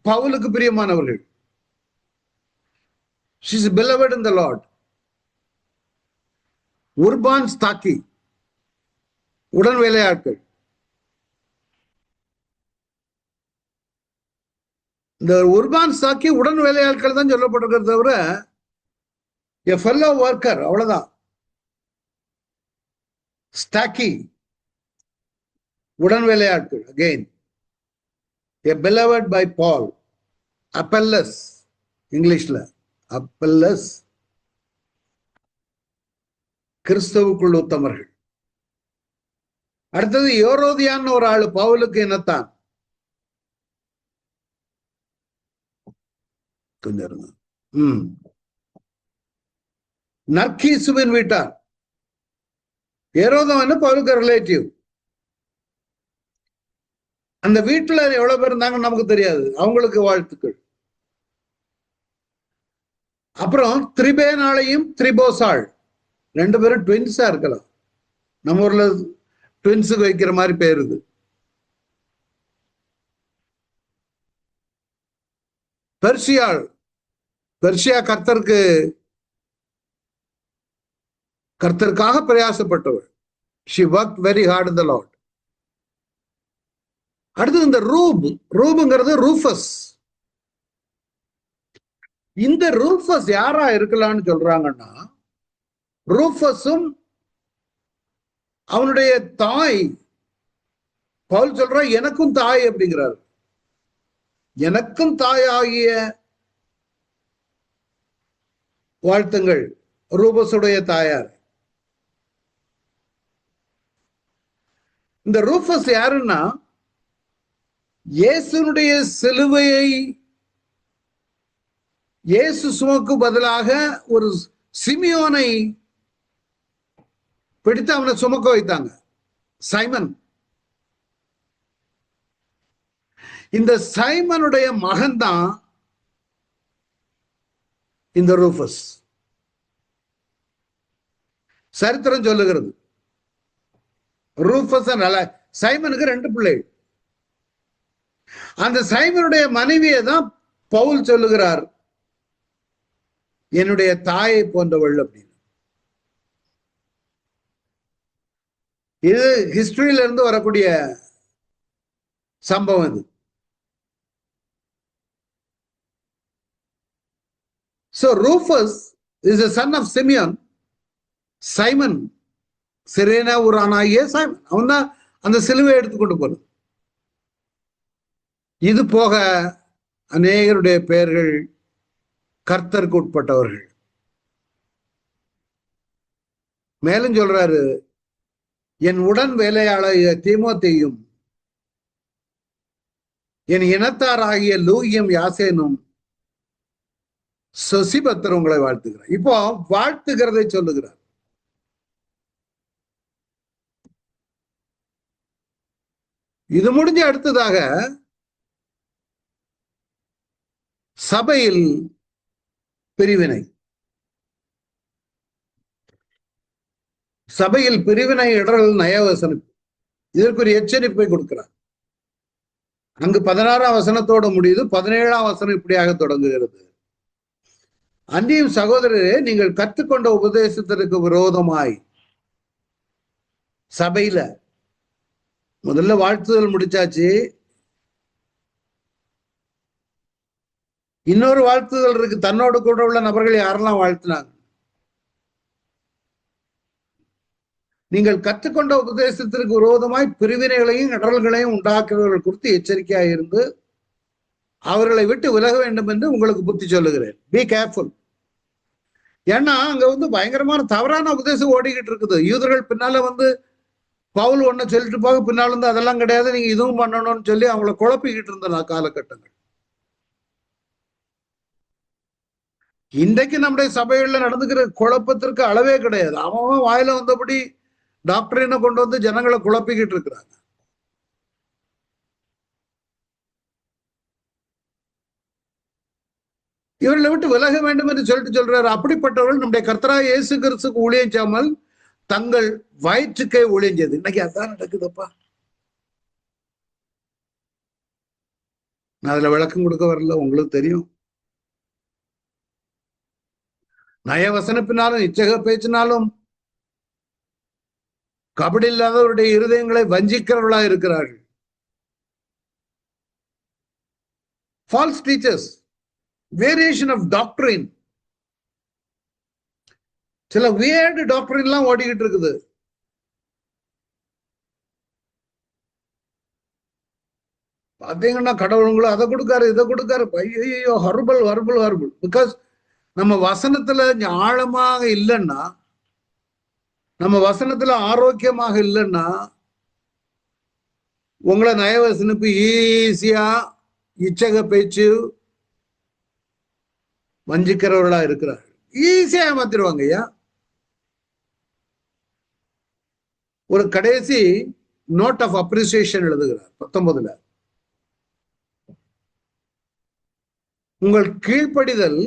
பவுலுக்கு பிரியமானவர்கள். She is beloved in the Lord. உர்பான் ஸ்தாக்கி உடன் வேலையாட்கள். இந்த உர்பான் ஸ்தாக்கி உடன் வேலையாட்கள் தான் சொல்லப்பட்டிருக்கிறது தவிர a fellow worker அவ்வளவுதான். ஸ்டாக்கி உடன் வேலையாட்கள். again a beloved by Paul. அப்பல்லஸ் இங்கிலீஷ்ல, அப்பல்லஸ் கிறிஸ்தவுக்குள் உத்தமர்கள். அடுத்தது யோரோதியான்னு ஒரு ஆளு பவுலுக்கு என்னத்தான். கொஞ்சம் இருங்க. நர்கீசுவின் வீட்டார். ஏரோதவன் பவுலுக்கு ரிலேட்டிவ். அந்த வீட்டுல எவ்வளவு பேர் இருந்தாங்கன்னு நமக்கு தெரியாது, அவங்களுக்கு வாழ்த்துக்கள். அப்புறம் திரிபேனாளையும் திரிபோசாள், 2 பேரும் ட்வின்ஸா இருக்கலாம். நம்ம ஊர்ல ட்வின்ஸுக்கு வைக்கிற மாதிரி பேர் இது. பெர்சியாள், பெர்சியா கர்த்தருக்காக பிரயாசப்பட்டவள். she worked very hard in the Lord. அடுத்து இந்த ரூபுங்கிறது ரூஃபஸ். இந்த ரூஃபஸ் யாரா இருக்கலாம்னு சொல்றாங்கன்னா, ரூஃபஸும் அவனுடைய தாய், பவுல் சொல்ற எனக்கும் தாய் அப்படிங்கிறார். எனக்கும் தாய் ஆகிய வாழ்த்துங்கள் ரூபஸுடைய தாயார். இந்த ரூஃபஸ் யாருன்னா, இயேசுனுடைய சிலுவையை இயேசு சுமக்கு பதிலாக ஒரு சிமியோனை பிடித்து அவனை சுமக்க வைத்தாங்க, சைமன். இந்த சைமனுடைய மகன்தான் இந்த ரூஃபஸ். சரித்திரம் சொல்லுகிறது. ரூஃபஸ் சைமனுக்கு 2 பிள்ளைகள். அந்த சைமனுடைய மனைவியை தான் பவுல் சொல்லுகிறார், என்னுடைய தாயை போன்றவள் அப்படின்னு. இது ஹிஸ்டரியில இருந்து வரக்கூடிய சம்பவம். இது So Rufus is the son of Simeon. Simon சிரேனா ஊரானாகிய சைமன், அவன் தான் அந்த சிலுவை எடுத்துக்கொண்டு போனது. இது போக அநேகருடைய பெயர்கள் கர்த்தருக்கு உட்பட்டவர்கள். மேலும் சொல்றாரு, என் உடன் வேலையாளர் தீமோத்தேயும் என் இனத்தாராகிய லூகியும் யாசேனும் சொசிபத்தர் உங்களை வாழ்த்துகிறார். இப்போ வாழ்த்துகிறதை சொல்லுகிறார். இது முடிஞ்ச அடுத்ததாக சபையில் பிரிவினை. சபையில் பிரிவினை இடரல் நயவசனம், இதற்கு ஒரு எச்சரிப்பை கொடுக்கிறார். அங்கு 16ஆம் வசனத்தோட முடியுது, 17ஆம் வசனம் இப்படியாக தொடங்குகிறது. அன்றியும் சகோதரரே, நீங்கள் கற்றுக்கொண்ட உபதேசத்திற்கு விரோதமாய் சபையில முதல்ல வாழ்த்துதல் முடிச்சாச்சு, இன்னொரு வாழ்த்துதல் இருக்கு. தன்னோடு கூட உள்ள நபர்கள் யாரெல்லாம் வாழ்த்தினாங்க? நீங்கள் கற்றுக்கொண்ட உபதேசத்திற்கு விரோதமாய் பிரிவினைகளையும் இடர்களையும் உண்டாக்குறவர்கள் குறித்து எச்சரிக்கையாக இருந்து அவர்களை விட்டு விலக வேண்டும் என்று உங்களுக்கு புத்தி சொல்லுகிறேன். Be careful. ஏன்னா அங்க பயங்கரமான தவறான உபதேசம் ஓடிக்கிட்டு இருக்குது. யூதர்கள் பின்னால பவுல் ஒன்ன சொல்லிட்டு போக, பின்னால அதெல்லாம் கிடையாது, நீங்க இதுவும் பண்ணணும்னு சொல்லி அவங்கள குழப்பிக்கிட்டு இருந்த காலகட்டங்கள். இன்றைக்கு நம்முடைய சபைகள்ல நடந்துக்கிற குழப்பத்திற்கு அளவே கிடையாது. அவன் வாயில வந்தபடி டாக்டரினை கொண்டு ஜனங்களை குழப்பிக்கிட்டு இருக்கிறாங்க. இவர்களை விட்டு விலக வேண்டும் என்று சொல்றாரு. அப்படிப்பட்டவர்கள் நம்முடைய கர்த்தராகிய இயேசு கிறிஸ்துக்கு ஊழியம் செய்யாமல் தங்கள் வயிற்றுக்கே ஊழியம் செய்து. இன்னைக்கு அதான் நடக்குதுப்பா. நான் அதுல விளக்கம் கொடுக்க வரல, உங்களுக்கு தெரியும். நயவசனப்பினாலும் இச்சக பேச்சினாலும் கபடி இல்லாதவருடைய இருதயங்களை வஞ்சிக்கிறவர்களா இருக்கிறார்கள். ஃபால்ஸ் டீச்சர்ஸ், வேரியேஷன் ஆஃப் டாக்டரின், சில வியர்டு டாக்டரின் எல்லாம் ஓடிக்கிட்டு இருக்குது. பாத்தீங்கன்னா கடவுளுங்களும் அதை கொடுக்காரு, இதை கொடுக்காரு. ஐயோ, ஹர்பல் ஹர்பல் ஹர்பல். பிகாஸ் நம்ம வசனத்துல ஆழமாக இல்லைன்னா, நம்ம வசனத்துல ஆரோக்கியமாக இல்லைன்னா, உங்களை நயவசனுக்கு ஈஸியா இச்சக பேச்சு வஞ்சிக்கிறவர்களா இருக்கிறார். ஈஸியா ஏமாத்திடுவாங்க. ஐயா, ஒரு கடைசி நோட் ஆஃப் அப்ரிசியேஷன் எழுதுகிறார் 19. உங்கள் கீழ்ப்படிதல்,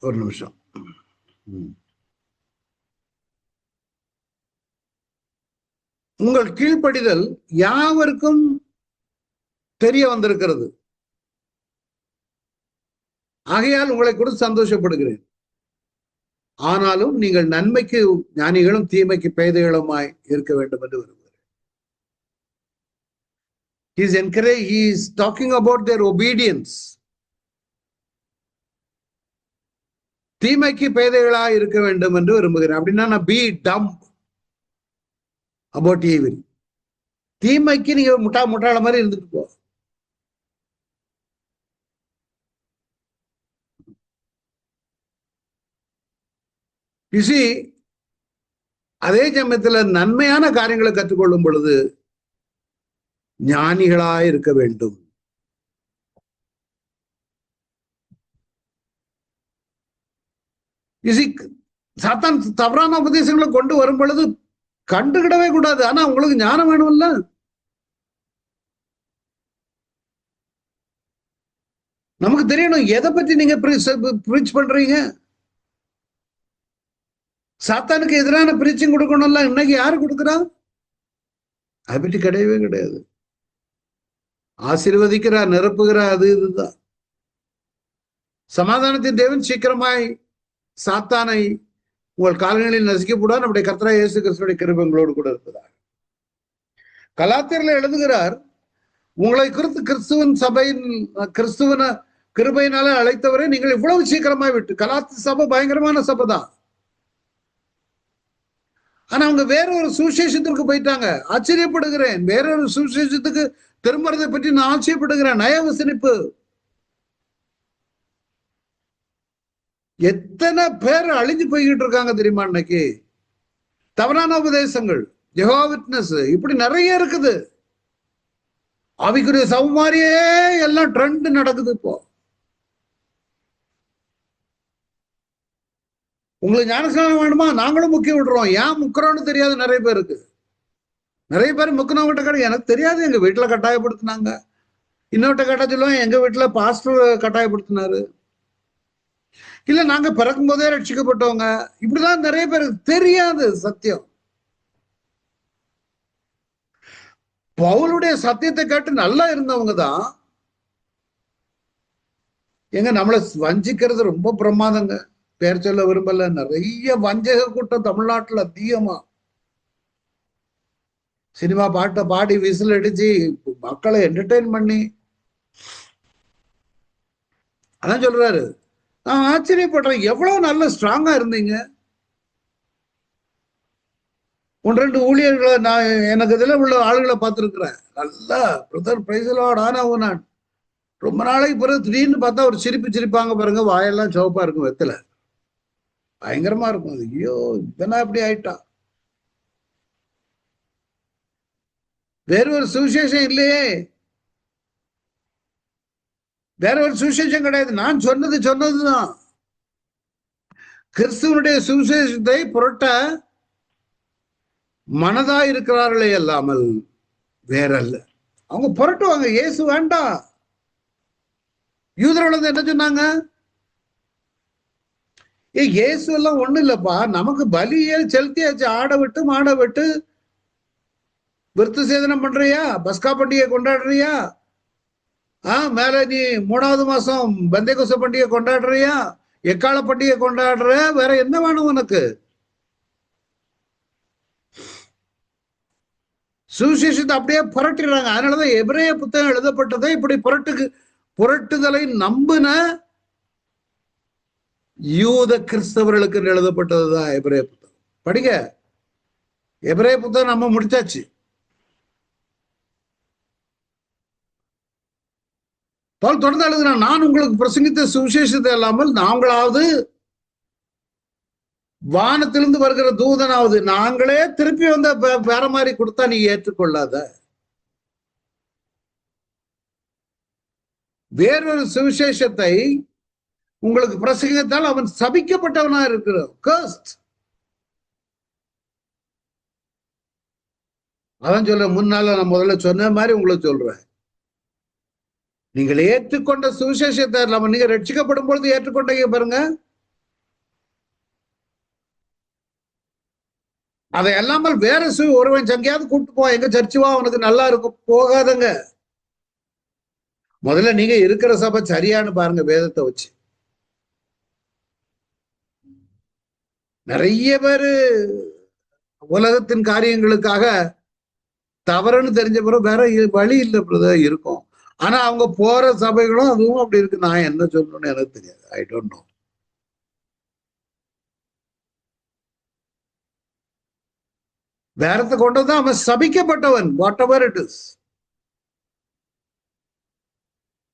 ஒரு நிமிஷம், உங்கள் கீழ்ப்படிதல் யாவருக்கும் தெரிய வந்திருக்கிறது, ஆகையால் உங்களை கூட சந்தோஷப்படுகிறேன். ஆனாலும் நீங்கள் நன்மைக்கு ஞானிகளும் தீமைக்கு பேதைகளுமாய் இருக்க வேண்டும் என்று விரும்புகிறேன். He is talking about their obedience. தீமைக்கு பேதைகளாய் இருக்க வேண்டும் என்று விரும்புகிறேன். அப்படின்னா be dumb about evil. தீமைக்கு நீங்க முட்டாள மாதிரி இருந்துட்டு போ. You see, அதே சமயத்துல நன்மையான காரியங்களை கற்றுக்கொள்ளும் பொழுது ஞானிகளாய் இருக்க வேண்டும். சாத்தான் தவறான உபதேசங்களை கொண்டு வரும் பொழுது கண்டுகிடவே கூடாது. ஆனா உங்களுக்கு ஞானம் வேணும்ல. நமக்கு தெரியணும் எதை பத்தி நீங்க பிரீச் பண்றீங்க. சாத்தானுக்கு எதிரான பிரீச்சிங் கொடுக்கணும்ல. இன்னைக்கு யாரு கொடுக்குறா? அதை பற்றி கிடையவே கிடையாது. ஆசீர்வதிக்கிறா, நிரப்புகிறா, அது இதுதான். சமாதானத்தின் தேவன் சீக்கிரமாய் சாத்தானை உங்கள் கால்களில் நசுக்கப்படாது. நம்முடைய கர்த்தராகிய இயேசு கிறிஸ்துவின் கிருபை உங்களோடு கூட இருக்கிறார். கலாத்தியர்ல எழுதுகிறார், உங்களை குறித்து கிறிஸ்துவன் சபையின் கிறிஸ்துவன கிருபையினால அழைத்தவரை நீங்கள் இவ்வளவு சீக்கிரமாய் விட்டு. கலாத்தி சபை பயங்கரமான சபை தான். ஆனா அவங்க வேற ஒரு சுவிசேஷத்திற்கு போயிட்டாங்க. ஆச்சரியப்படுகிறேன். வேறொரு சுவிசேஷத்துக்கு திரும்புறதை பற்றி நான் ஆச்சரியப்படுகிறேன். நயவசனிப்பு. எத்தனை பேர் அழிஞ்சு போய்கிட்டு இருக்காங்க தெரியுமா? இன்னைக்கு தவறான உபதேசங்கள், யெகோவா விட்னஸ், இப்படி நிறைய இருக்குது. ஆவிக்குரிய சவுமாரியே எல்லாம் ட்ரெண்ட் நடக்குது. இப்போ உங்களுக்கு ஞானஸ்நானம் வேணுமா? நாங்களும் முக்கி விடுறோம். ஏன் முக்கிறோம்னு தெரியாது நிறைய பேருக்கு. நிறைய பேர் முக்கினவங்கிட்ட கிடையாது, எனக்கு தெரியாது, எங்க வீட்டுல கட்டாயப்படுத்தினாங்க. இன்னொருட்ட கேட்டா சொல்லுவோம், எங்க வீட்டுல பாஸ்டர் கட்டாயப்படுத்தினாரு, இல்ல நாங்க பிறக்கும் போதே ரட்சிக்கப்பட்டவங்க. இப்படிதான் நிறைய பேருக்கு தெரியாது சத்தியம். பவுலுடைய சத்தியத்தை கேட்டு நல்லா இருந்தவங்க தான் எங்க நம்மளை வஞ்சிக்கிறது ரொம்ப பிரமாதங்க. பேர் சொல்ல விரும்பல, நிறைய வஞ்சக கூட்டம் தமிழ்நாட்டுல அதிகமா. சினிமா பாட்டை பாடி விசில் அடிச்சு மக்களை என்டர்டெயின் பண்ணி. அதான் சொல்றாரு, நான் ஆச்சரியப்படுறேன், எவ்வளவு நல்ல ஸ்ட்ராங்கா இருந்தீங்க. ஒன்று ரெண்டு ஊழியர்களை நான் எனக்கு இதுல உள்ள ஆளுகளை பார்த்துருக்கிறேன். நல்லா பிரதர் பிரைஸ்லாட் ஆனவங்க. நான் ரொம்ப நாளைக்கு பிறகு திடீர்னு பார்த்தா ஒரு சிரிப்பாங்க பாருங்க, வாயெல்லாம் சிவப்பா இருக்கும், வெத்தலை பயங்கரமா இருக்கும். அது ஐயோ இதெல்லாம் எப்படி ஆயிட்டா. வேற ஒரு சுவிசேஷம் இல்லையே, வேற ஒரு சுவிசேஷம் கிடையாது. நான் சொன்னதுதான். கிறிஸ்துவனுடைய சுவிசேஷத்தை புரட்ட மனதா இருக்கிறார்களே அல்லாமல் வேறல்ல. அவங்க புரட்டுவாங்க. இயேசு வேண்டாம். யூதர்கள் என்ன சொன்னாங்க? இயேசு எல்லாம் ஒண்ணு இல்லப்பா, நமக்கு பலியே செலுத்தியாச்சு. ஆடை விட்டு மாடை விட்டு விருத்த சேதனம் பண்றியா, பஸ்கா பண்டிகை கொண்டாடுறியா, மேல நீ 3வது மாசம் பந்தேகோச பண்டிகை கொண்டாடுறியா, எக்கால பண்டிகை கொண்டாடுற, வேற என்ன வேணும் உனக்கு? சுவிசேஷத்தை அப்படியே புரட்டிடுறாங்க. அதனாலதான் எபிரேய புத்தகம் எழுதப்பட்டதை இப்படி புரட்டுதலை நம்பின யூத கிறிஸ்தவர்களுக்கு எழுதப்பட்டதுதான் எபிரேய புத்தகம். படிங்க, எபிரேய புத்தகம் நம்ம முடிச்சாச்சு. பவுல் தொடர்ந்து எழுதுறான், நான் உங்களுக்கு பிரசங்கித்த சுவிசேஷத்தை இல்லாமல் நாங்களாவது வானத்திலிருந்து வருகிற தூதனாவது நாங்களே திருப்பி வந்த வேற மாதிரி கொடுத்தா நீ ஏற்றுக்கொள்ளாத. வேறொரு சுவிசேஷத்தை உங்களுக்கு பிரசங்கித்தால் அவன் சபிக்கப்பட்டவனா இருக்கிறான். அதான் சொல்ல, முன்னால நான் முதல்ல சொன்ன மாதிரி உங்களை சொல்றேன். நீங்கள் ஏற்றுக்கொண்ட சுவிசேஷத்தை இல்லாம நீங்க ரட்சிக்கப்படும் பொழுது ஏற்றுக்கொண்டீங்க பாருங்க, அதை எல்லாமல் வேற ஒருவன் சங்கையாவது கூப்பிட்டு போ, எங்க சர்ச்சுவா அவனுக்கு நல்லா இருக்கும், போகாதங்க. முதல்ல நீங்க இருக்கிற சபை சரியானு பாருங்க வேதத்தை வச்சு. நிறைய பேரு உலகத்தின் காரியங்களுக்காக தவறுன்னு தெரிஞ்ச பிறகு வேற வழி இல்லை பிரதர் இருக்கும். ஆனா அவங்க போற சபைகளும் அதுவும் அப்படி இருக்கு. நான் என்ன சொல்லணும்னு எனக்கு தெரியாது. I don't know. வேறத்தை கொண்டதான் அவன் சபிக்கப்பட்டவன். Whatever it is.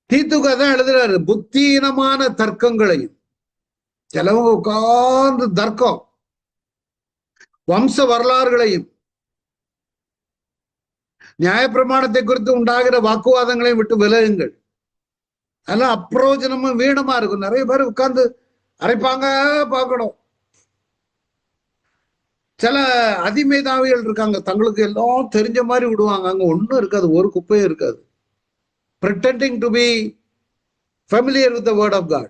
தீத்துக்கு தான் எழுதுறாரு, புத்தீனமான தர்க்கங்களையும், சிலவங்க உட்கார்ந்து தர்க்கம், வம்ச வரலாறுகளையும், நியாயப்பிரமாணத்தை குறித்து உண்டாகிற வாக்குவாதங்களையும் விட்டு விலகுங்கள். அதெல்லாம் அப்பிரோஜனமும் வீணமா இருக்கும். நிறைய பேர் உட்கார்ந்து அரைப்பாங்க பார்க்கணும். சில அதிமேதாவிகள் இருக்காங்க, தங்களுக்கு எல்லாம் தெரிஞ்ச மாதிரி விடுவாங்க. அங்க ஒண்ணும் இருக்காது, ஒரு குப்பையும் இருக்காது. pretending to be familiar with the word of God.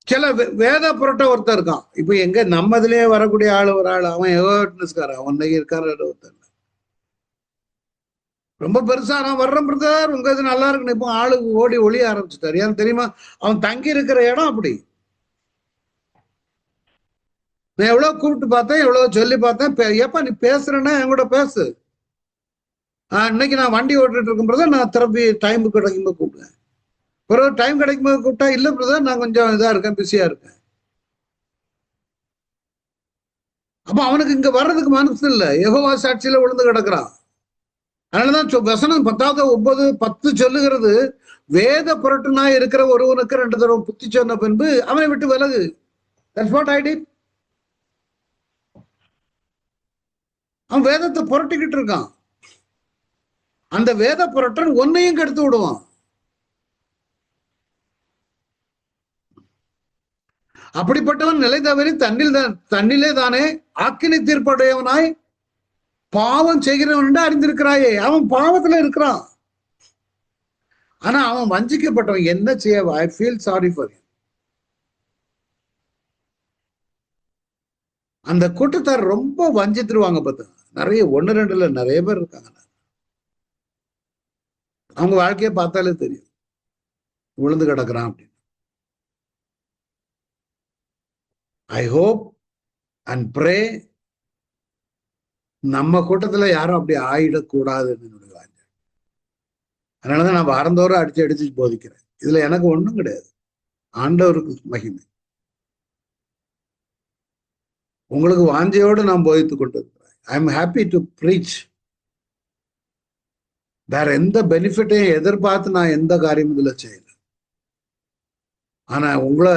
சில வேத புரட்ட ஒருத்தர் இருக்கான். இப்ப எங்க நம்ம இதுலயே வரக்கூடிய ஆளு ஒரு ஆள், அவன் எவர்ட்னஸ்காரன், அவன் இருக்காரு. ரொம்ப பெருசா நான் வர்றேன் பிரதர், உங்க இது நல்லா இருக்குன்னு இப்போ ஆளு ஓடி ஒளிய ஆரம்பிச்சுட்டாரு. ஏன்னு தெரியுமா? அவன் தங்கி இருக்கிற இடம் அப்படி. நான் எவ்வளவு கூப்பிட்டு பார்த்தேன், எவ்வளவு சொல்லி பார்த்தேன். எப்ப நீ பேசுறேன்னா என் கூட பேசு. இன்னைக்கு நான் வண்டி ஓட்டிட்டு இருக்கும் பிரதர், நான் திருப்பி டைம் கிடைக்கும்போது கூப்பிடுவேன். பிறகு டைம் கிடைக்கும்போது கூப்பிட்டா இல்ல பிரதர், நான் கொஞ்சம் இதா இருக்கேன், பிஸியா இருக்கேன். அப்ப அவனுக்கு இங்க வர்றதுக்கு மனசு இல்ல, யெகோவா சாட்சியில விழுந்து கிடக்குறான். அதனாலதான் வசனம் 10:9-10 சொல்லுகிறது, வேத புரட்டுனாய் இருக்கிற ஒருவனுக்கு 2 தடவை புத்தி சொன்ன பின்பு அவனை விட்டு விலகு. That's what I did. அவன் வேதத்தை புரட்டிக்கிட்டு இருக்கான். அந்த வேத புரட்டன் ஒன்னையும் கெடுத்து விடுவான். அப்படிப்பட்டவன் நிலை தவறி தன்னிலே தானே ஆக்கினை தீர்ப்படையவனாய் பாவம் செய்கிறவன் அறிந்திருக்கிறாயே. அவன் பாவத்துல இருக்கிறான். ஆனா அவன் வஞ்சிக்கப்பட்டவன். என்ன செய்ய? I feel sorry for him. அந்த கூட்டத்தார் ரொம்ப வஞ்சித்துருவாங்க. பார்த்தா நிறைய 1-2 நிறைய பேர் இருக்காங்க. அவங்க வாழ்க்கையை பார்த்தாலே தெரியும் விழுந்து கிடக்குறான் அப்படின்னு. ஐ ஹோப் அண்ட் ப்ரே நம்ம கூட்டத்துல யாரும் அப்படி ஆயிடக்கூடாதுன்னு என்னுடைய வாஞ்சை. அதனாலதான் நான் வாரந்தோறும் அடிச்சு அடிச்சு போதிக்கிறேன். இதுல எனக்கு ஒண்ணும் கிடையாது, ஆண்டவருக்கு மகிமை. உங்களுக்கு வாஞ்சையோடு நான் போதித்துக் கொண்டிருக்கிறேன். I am happy to preach. வேற எந்த பெனிஃபிட்டையும் எதிர்பார்த்து நான் எந்த காரியமும் இதுல செய்யல. ஆனா உங்களை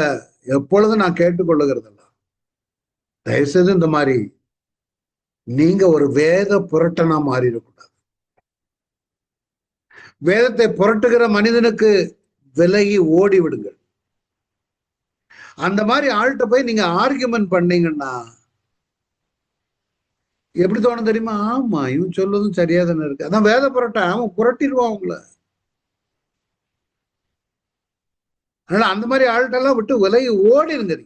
எப்பொழுதும் நான் கேட்டுக்கொள்ளுகிறதில்ல, தயவுசெய்து இந்த மாதிரி நீங்க ஒரு வேத புரட்டனா மாறிடக்கூடாது. வேதத்தை புரட்டுகிற மனிதனுக்கு விலகி ஓடி விடுங்கள். அந்த மாதிரி ஆள்கிட்ட போய் நீங்க ஆர்கியூமெண்ட் பண்ணீங்கன்னா எப்படி தோணும் தெரியுமா? ஆமா, இவன் சொல்றதும் சரியா தானே இருக்கு. அதான் வேத புரட்ட, அவன் புரட்டிடுவான் உங்களை. அதனால அந்த மாதிரி ஆள்கிட்ட விட்டு விலகி ஓடிடுங்க.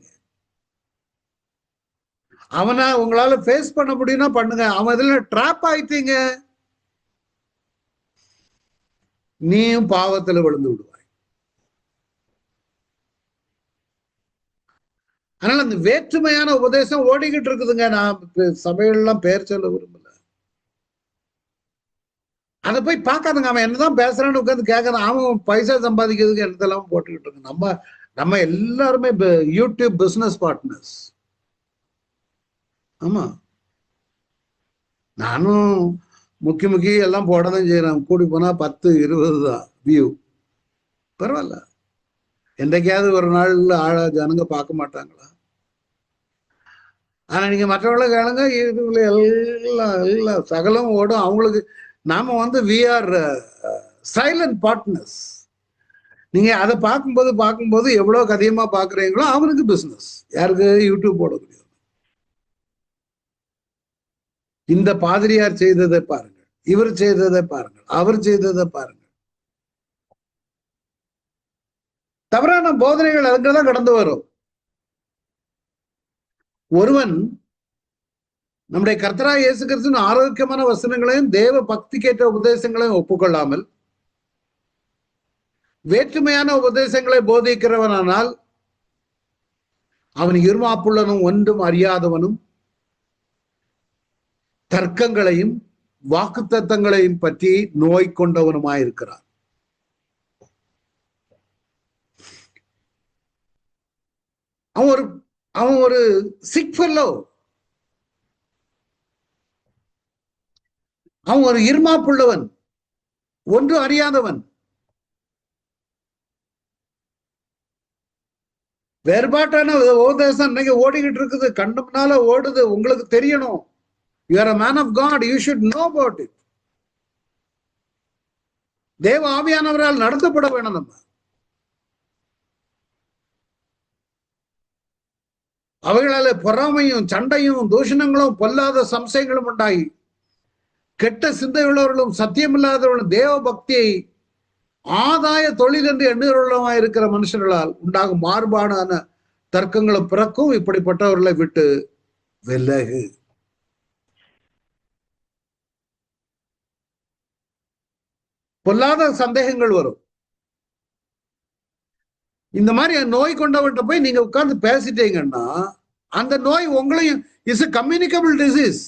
அவனை உங்களால ஃபேஸ் பண்ண முடியும்னா பண்ணுங்க. அவன் இதுல ட்ராப் ஆயிட்டீங்க, நீயும் பாவத்துல விழுந்து விடுவாய். அதனால அந்த வேற்றுமையான உபதேசம் ஓடிக்கிட்டு இருக்குதுங்க. நான் சபைகள்லாம் பேர் சொல்ல விரும்பல. அதை போய் பார்க்காதுங்க. அவன் என்னதான் பேசுறான்னு உட்காந்து கேட்கறான். அவன் பைசா சம்பாதிக்கிறதுக்கு என்னதெல்லாம் போட்டுக்கிட்டு இருக்கு. நம்ம எல்லாருமே யூடியூப் பிசினஸ் பார்ட்னர்ஸ். ஆமா, நானும் முக்கிய எல்லாம் போட தான் செய்யறேன். கூடி போனா 10-20 தான் வியூ. பரவாயில்ல, என்றைக்காவது ஒரு நாள் ஜனங்க பார்க்க மாட்டாங்களா? ஆனா நீங்க மற்றவர்களை கேளுங்க, இதுல எல்லாம் சகலம் ஓடும். அவங்களுக்கு நாம வி ஆர் சைலண்ட் பார்ட்னர்ஸ். நீங்க அதை பார்க்கும்போது எவ்வளவு அதிகமா பாக்குறீங்களோ அவனுக்கு பிசினஸ். யாருக்கு? யூடியூப் போடக்கூடிய. இந்த பாதிரியார் செய்ததை பாருங்கள், இவர் செய்ததை பாருங்கள், அவர் செய்ததை பாருங்கள். தவறான போதனைகள் அதுங்கதான் கடந்து வரும். ஒருவன் நம்முடைய கர்த்தராகிய இயேசு கிறிஸ்துவின் ஆரோக்கியமான வசனங்களையும் தேவ பக்திக்கேற்ற உபதேசங்களையும் ஒப்புக்கொள்ளாமல் வேற்றுமையான உபதேசங்களை போதிக்கிறவனானால் அவன் இருமாப்புள்ளனும் ஒன்றும் அறியாதவனும் தர்க்கங்களையும் வாக்குத்தத்தங்களையும் பற்றி நோய் கொண்டவனுமாயிருக்கிறான். அவன் ஒரு சிக் ஃபெல்லோ. அவன் ஒரு இருமாப்புள்ளவன், ஒன்று அறியாதவன். வேறுபாட்டான உபதேசம் இன்னைக்கு ஓடிக்கிட்டு இருக்குது, கண்ணு முன்னால ஓடுது. உங்களுக்கு தெரியணும். You are a man of God. You should know about it. தேவ ஆவியானவரால் நடத்தப்பட வேணும். நம்ம அவைகளால பொறாமையும் சண்டையும் தூஷணங்களும் பொல்லாத சம்சயங்களும் உண்டாகி கெட்ட சிந்தையுள்ளவர்களும் சத்தியமில்லாதவர்களும் தேவ பக்தியை ஆதாய தொழில் என்று எண்ணுகிறவர்களாக இருக்கிற மனுஷர்களால் உண்டாகும் மாறுபாடான தர்க்கங்களும் பிறக்கும். இப்படிப்பட்டவர்களை விட்டு விலகு. பொல்லாத சந்தேகங்கள் வரும். இந்த மாதிரி நோய் கொண்டவர்கிட்ட போய் நீங்க உட்கார்ந்து பேசிட்டீங்கன்னா அந்த நோய் உங்களையும் இஸ் a communicable disease.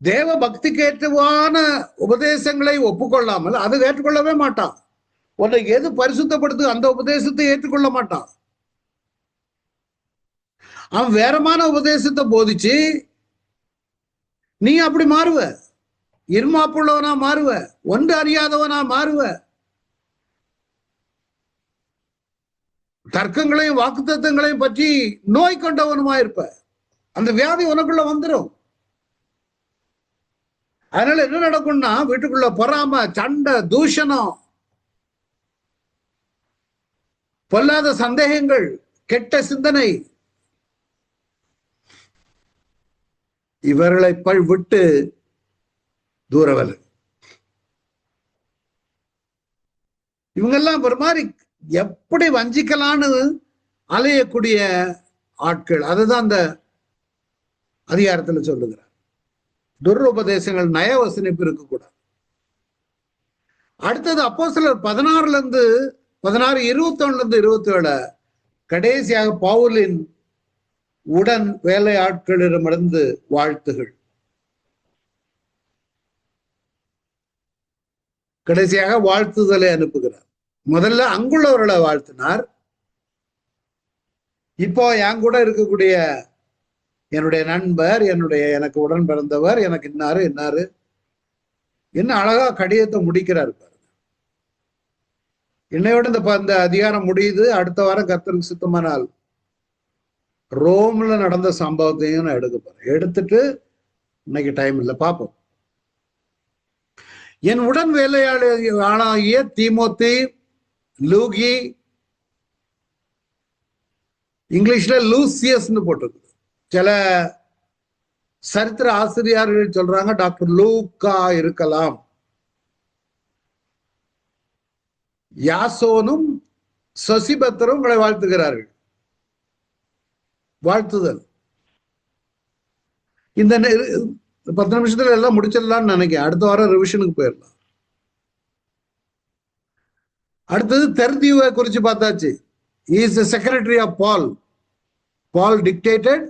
தேவ பக்திக்கு ஏற்றவான உபதேசங்களை ஒப்புக்கொள்ளாமல் அதை ஏற்றுக்கொள்ளவே மாட்டான். உன்னை எது பரிசுத்தப்படுத்து அந்த உபதேசத்தை ஏற்றுக்கொள்ள மாட்டான். அவன் வேறமான உபதேசத்தை போதிச்சு நீ அப்படி மாறுவ, இருமாப்புள்ளவனா மாறுவ, ஒன்று அறியாதவனா மாறுவ, தர்க்கங்களையும் வாக்குத்தத்தங்களையும் பற்றி நோய் கொண்டவனுமா இருப்ப. அந்த வியாதி உனக்குள்ள வந்துடும். அதனால என்ன நடக்கும்னா வீட்டுக்குள்ள பொறாம, சண்டை, தூஷணம், பொல்லாத சந்தேகங்கள், கெட்ட சிந்தனை, இவர்களை விட்டு தூரவல். இவங்கெல்லாம் ஒரு மாதிரி எப்படி வஞ்சிக்கலான்னு அலையக்கூடிய ஆட்கள். அதுதான் அந்த அதிகாரத்துல சொல்லுகிறார். துருபதேசங்கள், நயவசனிப்பு இருக்கக்கூடாது. அடுத்தது அப்போஸ்தலர் 16 21 27 கடைசியாக பவுலின் உடன் வேலை ஆட்களிடமிருந்து வாழ்த்துகள். கடைசியாக வாழ்த்துதலை அனுப்புகிறார். முதல்ல அங்குள்ளவர்களை வாழ்த்தினார். இப்போ என் கூட இருக்கக்கூடிய என்னுடைய நண்பர், எனக்கு உடன் பிறந்தவர், எனக்கு இன்னாரு என்ன அழகா கடிதத்தை முடிக்கிறார் பாருங்க. என்னையோட இந்த அதிகாரம் முடியுது. அடுத்த வாரம் கர்த்தருக்கு சித்தமானால் ரோம்ல நடந்த சம்பவத்தையும் நான் எடுக்க போறேன். எடுத்துட்டு இன்னைக்கு டைம் இல்லை, பார்ப்போம். என் உடன் வேலையாளாகிய தீமோத்தி, லூகி, இங்கிலீஷ்ல லூசியஸ்ன்னு போட்டிருக்கு. சில சரித்திர ஆசிரியர்கள் சொல்றாங்க டாக்டர் லூக்கா இருக்கலாம். யாசோனும் சசிபத்தரும் உங்களை வாழ்த்துகிறார்கள். வாழ்த்துதல். இந்த 10 நிமிஷத்துல எல்லாம் முடிச்சிடலாம்னு நினைக்கிறேன். அடுத்த வாரம் ரிவிஷனுக்கு போயிடலாம். அடுத்தது தெர்தியுவை குறிச்சு பார்த்தாச்சு. He is the secretary of Paul. Paul dictated,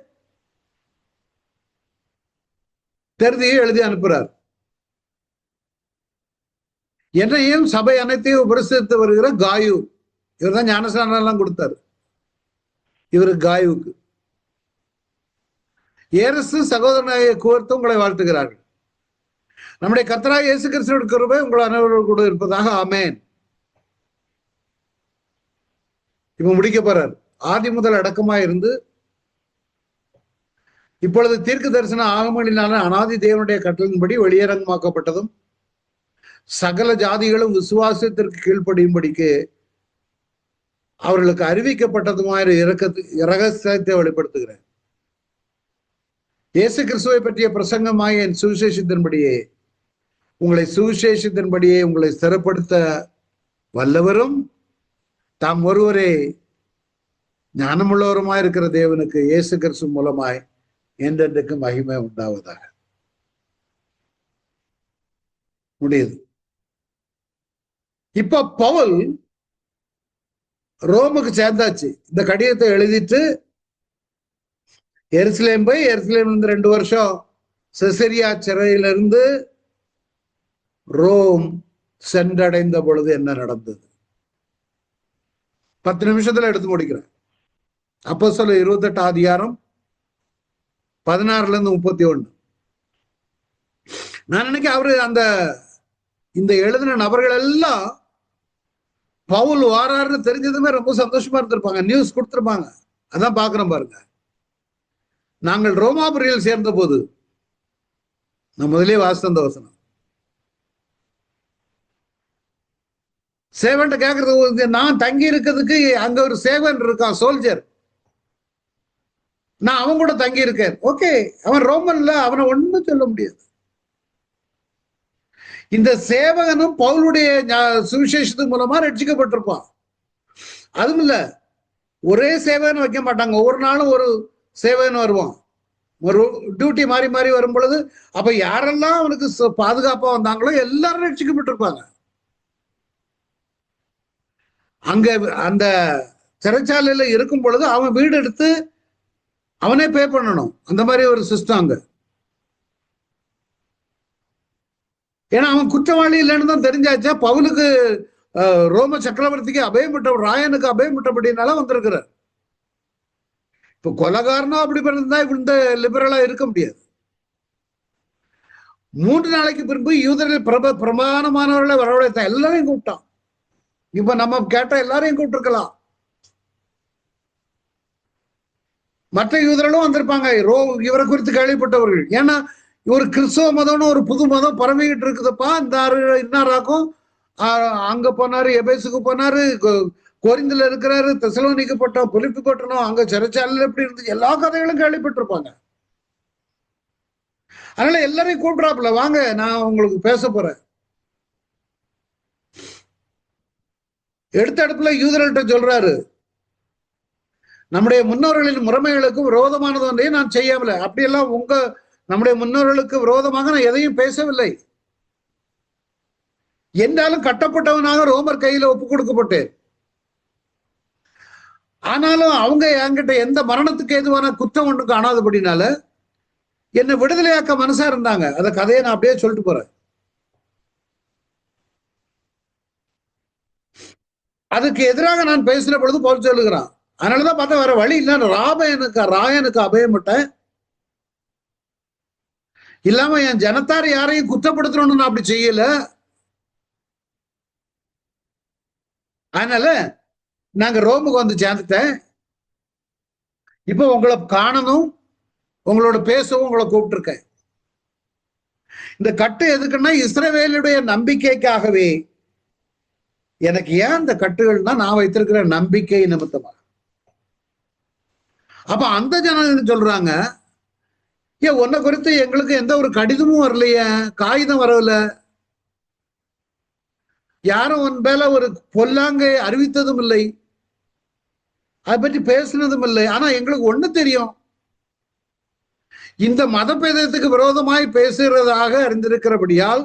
தெர்தியை எழுதி அனுப்புறார். என்னையும் சபை அனைத்தையும் உபரிசித்து வருகிற காயு, இவர் தான் ஞானஸ்நானம் எல்லாம் கொடுத்தாரு. இவரு காயுவுக்கு ஏரசு சகோதரனாகிய கூர்த்து உங்களை வாழ்த்துகிறார்கள். நம்முடைய கர்த்தராகிய இயேசு கிறிஸ்துவின் கிருபை உங்கள் அனைவரோடு கூட இருப்பதாக. ஆமென். இப்ப முடிக்க போறார். ஆதி முதல் அடக்கமாய் இருந்து இப்பொழுது தீர்க்க தரிசன ஆகமங்களினால அனாதி தேவனுடைய கட்டளின்படி வெளியரங்கமாக்கப்பட்டதும் சகல ஜாதிகளும் விசுவாசத்திற்கு கீழ்ப்படியும்படிக்கு அவர்களுக்கு அறிவிக்கப்பட்டதுமான இரகசியத்தை வெளிப்படுத்துகிறேன். இயேசு கிறிஸ்துவை பற்றிய பிரசங்கமாய் என் சுவிசேஷத்தின்படியே உங்களை ஸ்திரப்படுத்த வல்லவரும் தாம் ஒருவரே ஞானமுள்ளவருமாய் இருக்கிற தேவனுக்கு இயேசு கிறிஸ்து மூலமாய் என்றென்றைக்கு மகிமை உண்டாவதாக. முடியுது. இப்ப பவுல் ரோமுக்கு சேர்ந்தாச்சு. இந்த கடிதத்தை எழுதிட்டு எருசலேம் போய், எருசலேம் 2 வருஷம் செசரியா சிறையிலிருந்து ரோம் சென்றடைந்த பொழுது என்ன நடந்தது 10 நிமிஷத்துல எடுத்து முடிக்கிறேன். அப்போஸ்தலர் 28 அதிகாரம் 16 31. நான் நினைக்கிறேன் அவரு இந்த எழுதின நபர்கள் எல்லாம் பவுல் வாராருன்னு தெரிஞ்சதுமே ரொம்ப சந்தோஷமா இருந்திருப்பாங்க. நியூஸ் கொடுத்திருப்பாங்க. அதான் பாக்குறோம் பாருங்க. நாங்கள் ரோமாபுரியில் சேர்ந்த போது, நான் முதலே வாசித்த அந்த வசனம், சேவன் கேட்கறது, நான் தங்கி இருக்கிறதுக்கு அங்க ஒரு சேவன் இருக்கான், சோல்ஜர், நான் அவன் கூட தங்கி இருக்கேன். ஓகே, அவன் ரோமன்ல, அவனை ஒண்ணும் சொல்ல முடியாது. இந்த சேவகனும் பவுலுடைய சுவிசேஷத்து மூலமா ரட்சிக்கப்பட்டிருப்பான். அதுவும் இல்ல, ஒரே சேவகன் வைக்க மாட்டாங்க. ஒவ்வொரு நாளும் ஒரு சேவகன் வருவான். ஒரு டியூட்டி மாறி மாறி வரும் பொழுது அப்ப யாரெல்லாம் அவனுக்கு பாதுகாப்பா வந்தாங்களோ எல்லாரும் ரட்சிக்கப்பட்டிருப்பாங்க. அங்க அந்த சிறைச்சாலையில இருக்கும் பொழுது அவன் வீடு எடுத்து அவனே பே பண்ணணும். அந்த மாதிரி ஒரு சிஸ்டம் அங்க. ஏன்னா அவன் குற்றவாளி இல்லைன்னு தான் தெரிஞ்சாச்சா. பவுலுக்கு ரோம சக்கரவர்த்திக்கு அபயமிட்ட ராயனுக்கு அபயமிட்டபடினால வந்திருக்கிறார். இப்ப கொலகாரனும் அப்படி இருந்தா இந்த லிபரலா இருக்க முடியாது. 3 நாளைக்கு பின்பு யூதர்கள் பிரமாணமானவர்களை வரவழைத்த எல்லாரையும் கூப்பிட்டான். இப்ப நம்ம கேட்ட எல்லாரையும் கூப்பிட்டுருக்கலாம். மற்ற யூதர்களும் வந்திருப்பாங்க இவரை குறித்து கேள்விப்பட்டவர்கள். ஏன்னா ஒரு கிறிஸ்தவ மதம்னு ஒரு புது மதம் பரவிக்கிட்டு இருக்குதுப்பா. இந்த இன்னாராக்கும் அங்க போனாரு, எபேசுக்கு போனாரு, கொரிந்தில இருக்கிறாரு, தெசலோனிக்கு போட்டோம், பிலிப்பி போட்டணும், அங்க சிறைச்சாலையில் எப்படி இருந்து எல்லா கதைகளும் கேள்விப்பட்டிருப்பாங்க. அதனால எல்லாரையும் கூப்பிடுறாப்புல, வாங்க நான் உங்களுக்கு பேச போறேன். எடுத்த இடத்துல யூதர்கள்ட்ட சொல்றாரு, நம்முடைய முன்னோர்களின் முறைமைகளுக்கு விரோதமானது ஒன்றையும் நான் செய்யாமல. அப்படியெல்லாம் நம்முடைய முன்னோர்களுக்கு விரோதமாக நான் எதையும் பேசவில்லை. என்றாலும் கட்டப்பட்டவனாக ரோமர் கையில ஒப்பு கொடுக்கப்பட்டேன். ஆனாலும் அவங்க என்கிட்ட எந்த மரணத்துக்கு ஏதுவான குற்றம் ஒன்று காணாதபடினால என்னை விடுதலையாக்க மனசா இருந்தாங்க. அந்த கதையை நான் அப்படியே சொல்லிட்டு போறேன். அதுக்கு எதிராக நான் பேசின பொழுது போல் சொல்லுகிறான். அதனாலதான் பார்த்தா வேற வழி இல்ல, ராயனுக்கு அபயமிட்டேன். இல்லாம என் ஜனத்தார் யாரையும் குற்றப்படுத்தணும்னு நான் அப்படி செய்யல. அதனால நாங்க ரோமுக்கு வந்து சேர்ந்துட்டேன். இப்ப உங்களை காணணும், உங்களோட பேசவும் உங்களை கூப்பிட்டுருக்கேன். இந்த கட்டு எதுக்குன்னா இஸ்ரவேலுடைய நம்பிக்கைக்காகவே. எனக்கு ஏன் இந்த கட்டுகள்னா நான் வைத்திருக்கிற நம்பிக்கை நிமித்தமா. அப்ப அந்த ஜனங்கள் சொல்றாங்க, ஏன் உன்னை குறித்து எங்களுக்கு எந்த ஒரு கடிதமும் வரலையே, காகிதம் வரல, யாரும் உன் மேல ஒரு பொல்லாங்கை அறிவித்ததும் இல்லை, அதை பற்றி பேசினதும் இல்லை. ஆனா எங்களுக்கு ஒண்ணு தெரியும், இந்த மதபேதத்துக்கு விரோதமாய் பேசுகிறதாக அறிந்திருக்கிறபடியால்.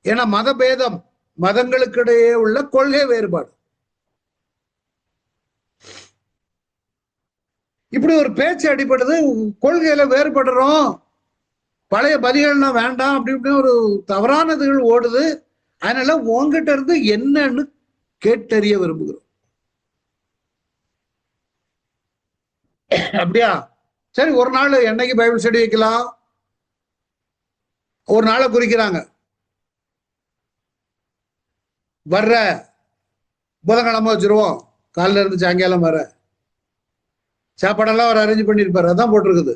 ஏன்னா மதபேதம் மதங்களுக்கிடையே உள்ள கொள்கை வேறுபாடு. இப்படி ஒரு பேச்சு அடிபடுது, கொள்கையில வேறுபடுறோம், பழைய பதிகள்னா வேண்டாம் அப்படி இப்படி ஒரு தவறானதுகள் ஓடுது. அதனால உங்ககிட்ட இருந்து என்னன்னு கேட்டறிய விரும்புகிறோம். அப்படியா, சரி, ஒரு நாள் என்னைக்கு பைபிள் ஸ்டடி வைக்கலாம், ஒரு நாளை குறிக்கிறாங்க. வர்ற புதன்கிழமை வச்சிருவோம், காலைல இருந்து சாயங்காலம் வர சாப்பாடெல்லாம் அவர் அரேஞ்ச் பண்ணியிருப்பாரு. அதான் போட்டிருக்குது.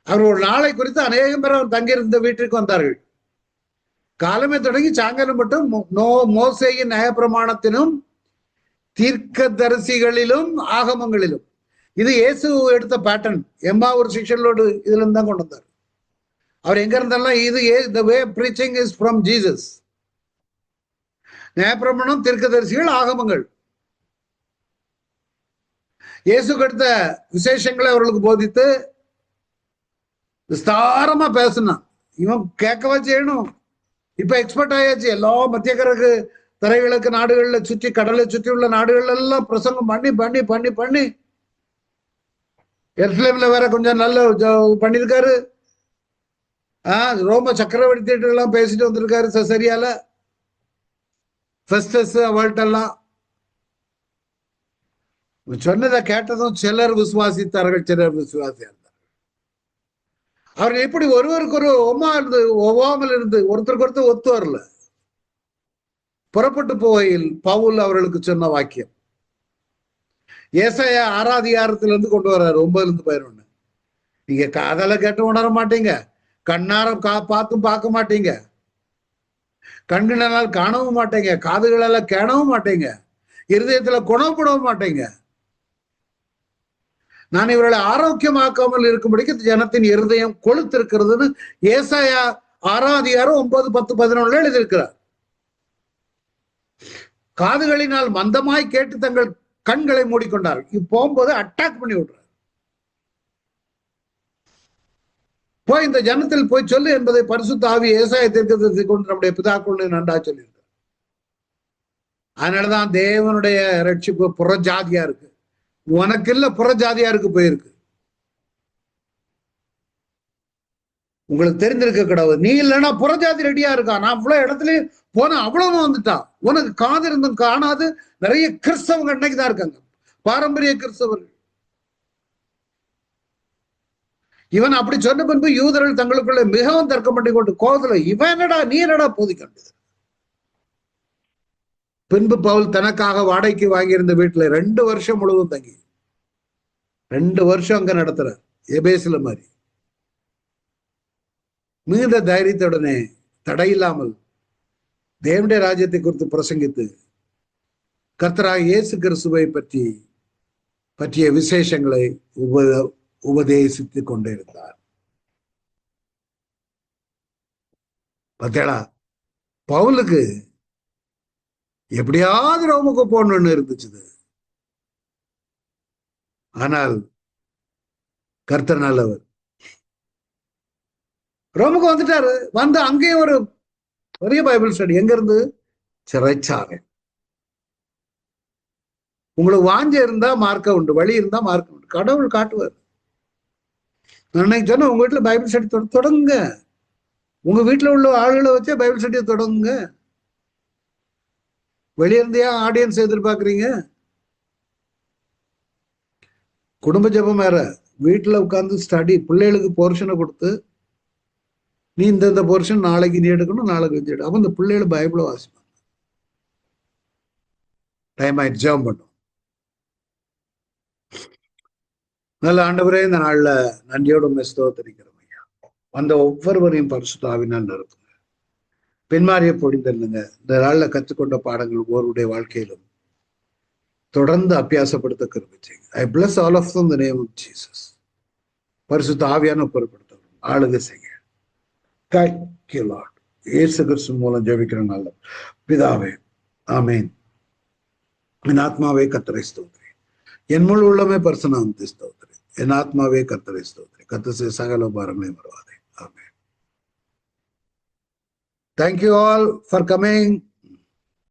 அவர் ஒரு நாளை குறித்து அநேகம் பேர் அவர் தங்கியிருந்த வீட்டிற்கு வந்தார்கள். காலமே தொடங்கி சாயங்காலம் மட்டும் மோசேயின் நியாயப்பிரமாணத்திலும் தீர்க்கதரிசிகளிலும் ஆகமங்களிலும். இது இயேசு எடுத்த பேட்டர்ன். ஒரு சிக்ஷனோடு இதுல இருந்து தான் கொண்டு வந்தார். அவர் எங்க இருந்தாலும் இது the way preaching is from Jesus. நியாயப்பிரமாணம், தீர்க்கதரிசிகள், ஆகமங்கள். இயேசுக்கு எடுத்த விசேஷங்களை அவர்களுக்கு போதித்து விஸ்தாரமா பேசினான். இவன் கேட்கவா செய்யணும். இப்ப எக்ஸ்பர்ட் ஆயாச்சு. எல்லா மத்திய கிழக்கு திரைகிழக்கு நாடுகள்ல சுற்றி, கடலை சுற்றி உள்ள நாடுகள் எல்லாம் பிரசங்கம் பண்ணி பண்ணி பண்ணி பண்ணி எருசலேம்ல வேற கொஞ்சம் நல்ல பண்ணிருக்காரு. ரோம சக்கரவர்த்தி எல்லாம் பேசிட்டு வந்திருக்காரு செசரியால, ஃபெஸ்டஸ் அவள்கிட்டெல்லாம். சொன்னதை கேட்டதும் சிலர் விசுவாசித்தார்கள், சிலர் விசுவாசித்தார்கள். அவர்கள் எப்படி ஒருவருக்கு ஒரு ஒவ்வாமல் இருந்து ஒருத்தருக்கு ஒருத்தர் ஒத்து வரல. புறப்பட்டு போகையில் பவுல் அவர்களுக்கு சொன்ன வாக்கியம் ஏசாயா 6 அதிகாரத்திலிருந்து கொண்டு வர்றாரு, 9-11. நீங்க காதால கேட்டு உணர மாட்டீங்க, கண்ணாரம் பார்த்தும் பார்க்க மாட்டீங்க, கண்களால் காணவும் மாட்டீங்க, காதுகளால கேணவும் மாட்டீங்க, இருதயத்துல குணப்படவும் மாட்டீங்க. நான் இவர்களை ஆரோக்கியமாக்காமல் இருக்கும்படிக்கு ஜனத்தின் இருதயம் கொளுத்திருக்கிறதுன்னு ஏசாயா 6 அதிகாரம் 9, 10, 11 எழுதியிருக்கிறார். காதுகளினால் மந்தமாய் கேட்டு தங்கள் கண்களை மூடிக்கொண்டார்கள். போகும்போது அட்டாக் பண்ணி விடுறார். போய் இந்த ஜனத்தில் போய் சொல்லு என்பதை பரிசுத்த ஆவி ஏசாயா தீர்க்கதரிசி கொண்டு நம்முடைய பிதாக்கள் நன்றா சொல்லியிருக்கார். அதனாலதான் தேவனுடைய ரட்சிப்பு புற ஜாதியா இருக்கு. உனக்கு இல்ல, புற ஜாதியாருக்கு போயிருக்கு. உங்களுக்கு தெரிஞ்சிருக்க கூடாது. நீ இல்லைன்னா புறஜாதி ரெடியா இருக்கா. நான் அவ்வளவு இடத்துலயும் போன அவ்வளவு வந்துட்டான். உனக்கு காது இருந்தும் காணாது நிறைய கிறிஸ்தவங்க இன்னைக்குதான் இருக்காங்க, பாரம்பரிய கிறிஸ்தவர்கள். இவன் அப்படி சொன்ன பின்பு யூதர்கள் தங்களுக்குள்ள மிகவும் தர்க்கம் பண்ணி கொண்டு கோதல, இவன் என்னடா நீ என்னடா போதிக்கண்டது. பின்பு பவுல் தனக்காக வாடகைக்கு வாங்கியிருந்த வீட்டுல 2 வருஷம் முழுவதும் தங்கி 2 வருஷம் அங்க நடத்துற எபேசில மாதிரி மிகுந்த தைரியத்துடனே தடையில்லாமல் தேவனுடைய ராஜ்யத்தை குறித்து பிரசங்கித்து கர்த்தராகிய இயேசு கிறிஸ்துவை பற்றிய விசேஷங்களை உபதேசித்துக் கொண்டிருந்தார். பார்த்தேடா, பவுலுக்கு எப்படியாவது ரோமுக்கு போகணும்னு இருந்துச்சு. ஆனால் கர்த்தர் நல்லவர். ரோமுக்கு வந்துட்டாரு. வந்து அங்கேயும் ஒரு பெரிய பைபிள் ஸ்டடி. எங்க இருந்து? சிறைச்சாலை. உங்களுக்கு வாஞ்ச இருந்தா மார்க்க உண்டு, வழி இருந்தா மார்க்க உண்டு. கடவுள் காட்டுவார். நான் சொன்ன உங்க வீட்டுல பைபிள் ஸ்டடி தொடங்குங்க. உங்க வீட்டுல உள்ள ஆளுகளை வச்சே பைபிள் ஸ்டடியை தொடங்குங்க. வெளியிருந்தையா ஆடியன்ஸ் எதிர்பார்க்குறீங்க? குடும்ப ஜபம் வேற, வீட்டுல உட்கார்ந்து ஸ்டடி. பிள்ளைகளுக்கு போர்ஷனை கொடுத்து நீ இந்த போர்ஷன் நாளைக்கு நீ எடுக்கணும், நாளைக்கு வச்சு எடு. அப்ப இந்த பிள்ளைகள் பைபிளை வாசிப்பாங்க. டைம் ஆயிட்டு ஜெபம் பண்ணும். நல்ல ஆண்டவரே, இந்த நாள்ல நன்றியோட ஸ்தோத்திரிக்கிறோம் ஐயா. வந்த ஒவ்வொருவரையும் பரிசுத்த ஆவியினால் நிரப்புங்க. பின்மாறிய பொழிந்தல்லுங்க. இந்த நாள்ல கற்றுக்கொண்ட பாடங்கள் ஒவ்வொருடைய வாழ்க்கையிலும் தொடர்ந்து அபியாசப்படுத்த கிருபை செய்யுங்க. I bless all of them the name of Jesus. பரிசுத்த ஆவியான பொறுப்படுத்தணும், ஆளுகை செய்ய. Thank you, Lord. இயேசு கிறிஸ்து மூலம் ஜெபிக்கிற நல்ல பிதாவே, ஆமேன். என் ஆத்மாவே கர்த்தரை ஸ்தோத்திரி, என் முழு உள்ளமே பரிசுநாமத்தை ஸ்தோத்திரி. என் ஆத்மாவே கர்த்தரை ஸ்தோத்திரி, கர்த்தர் சகல பாரங்களையும் வருவாதே. ஆமேன். Thank you all for coming.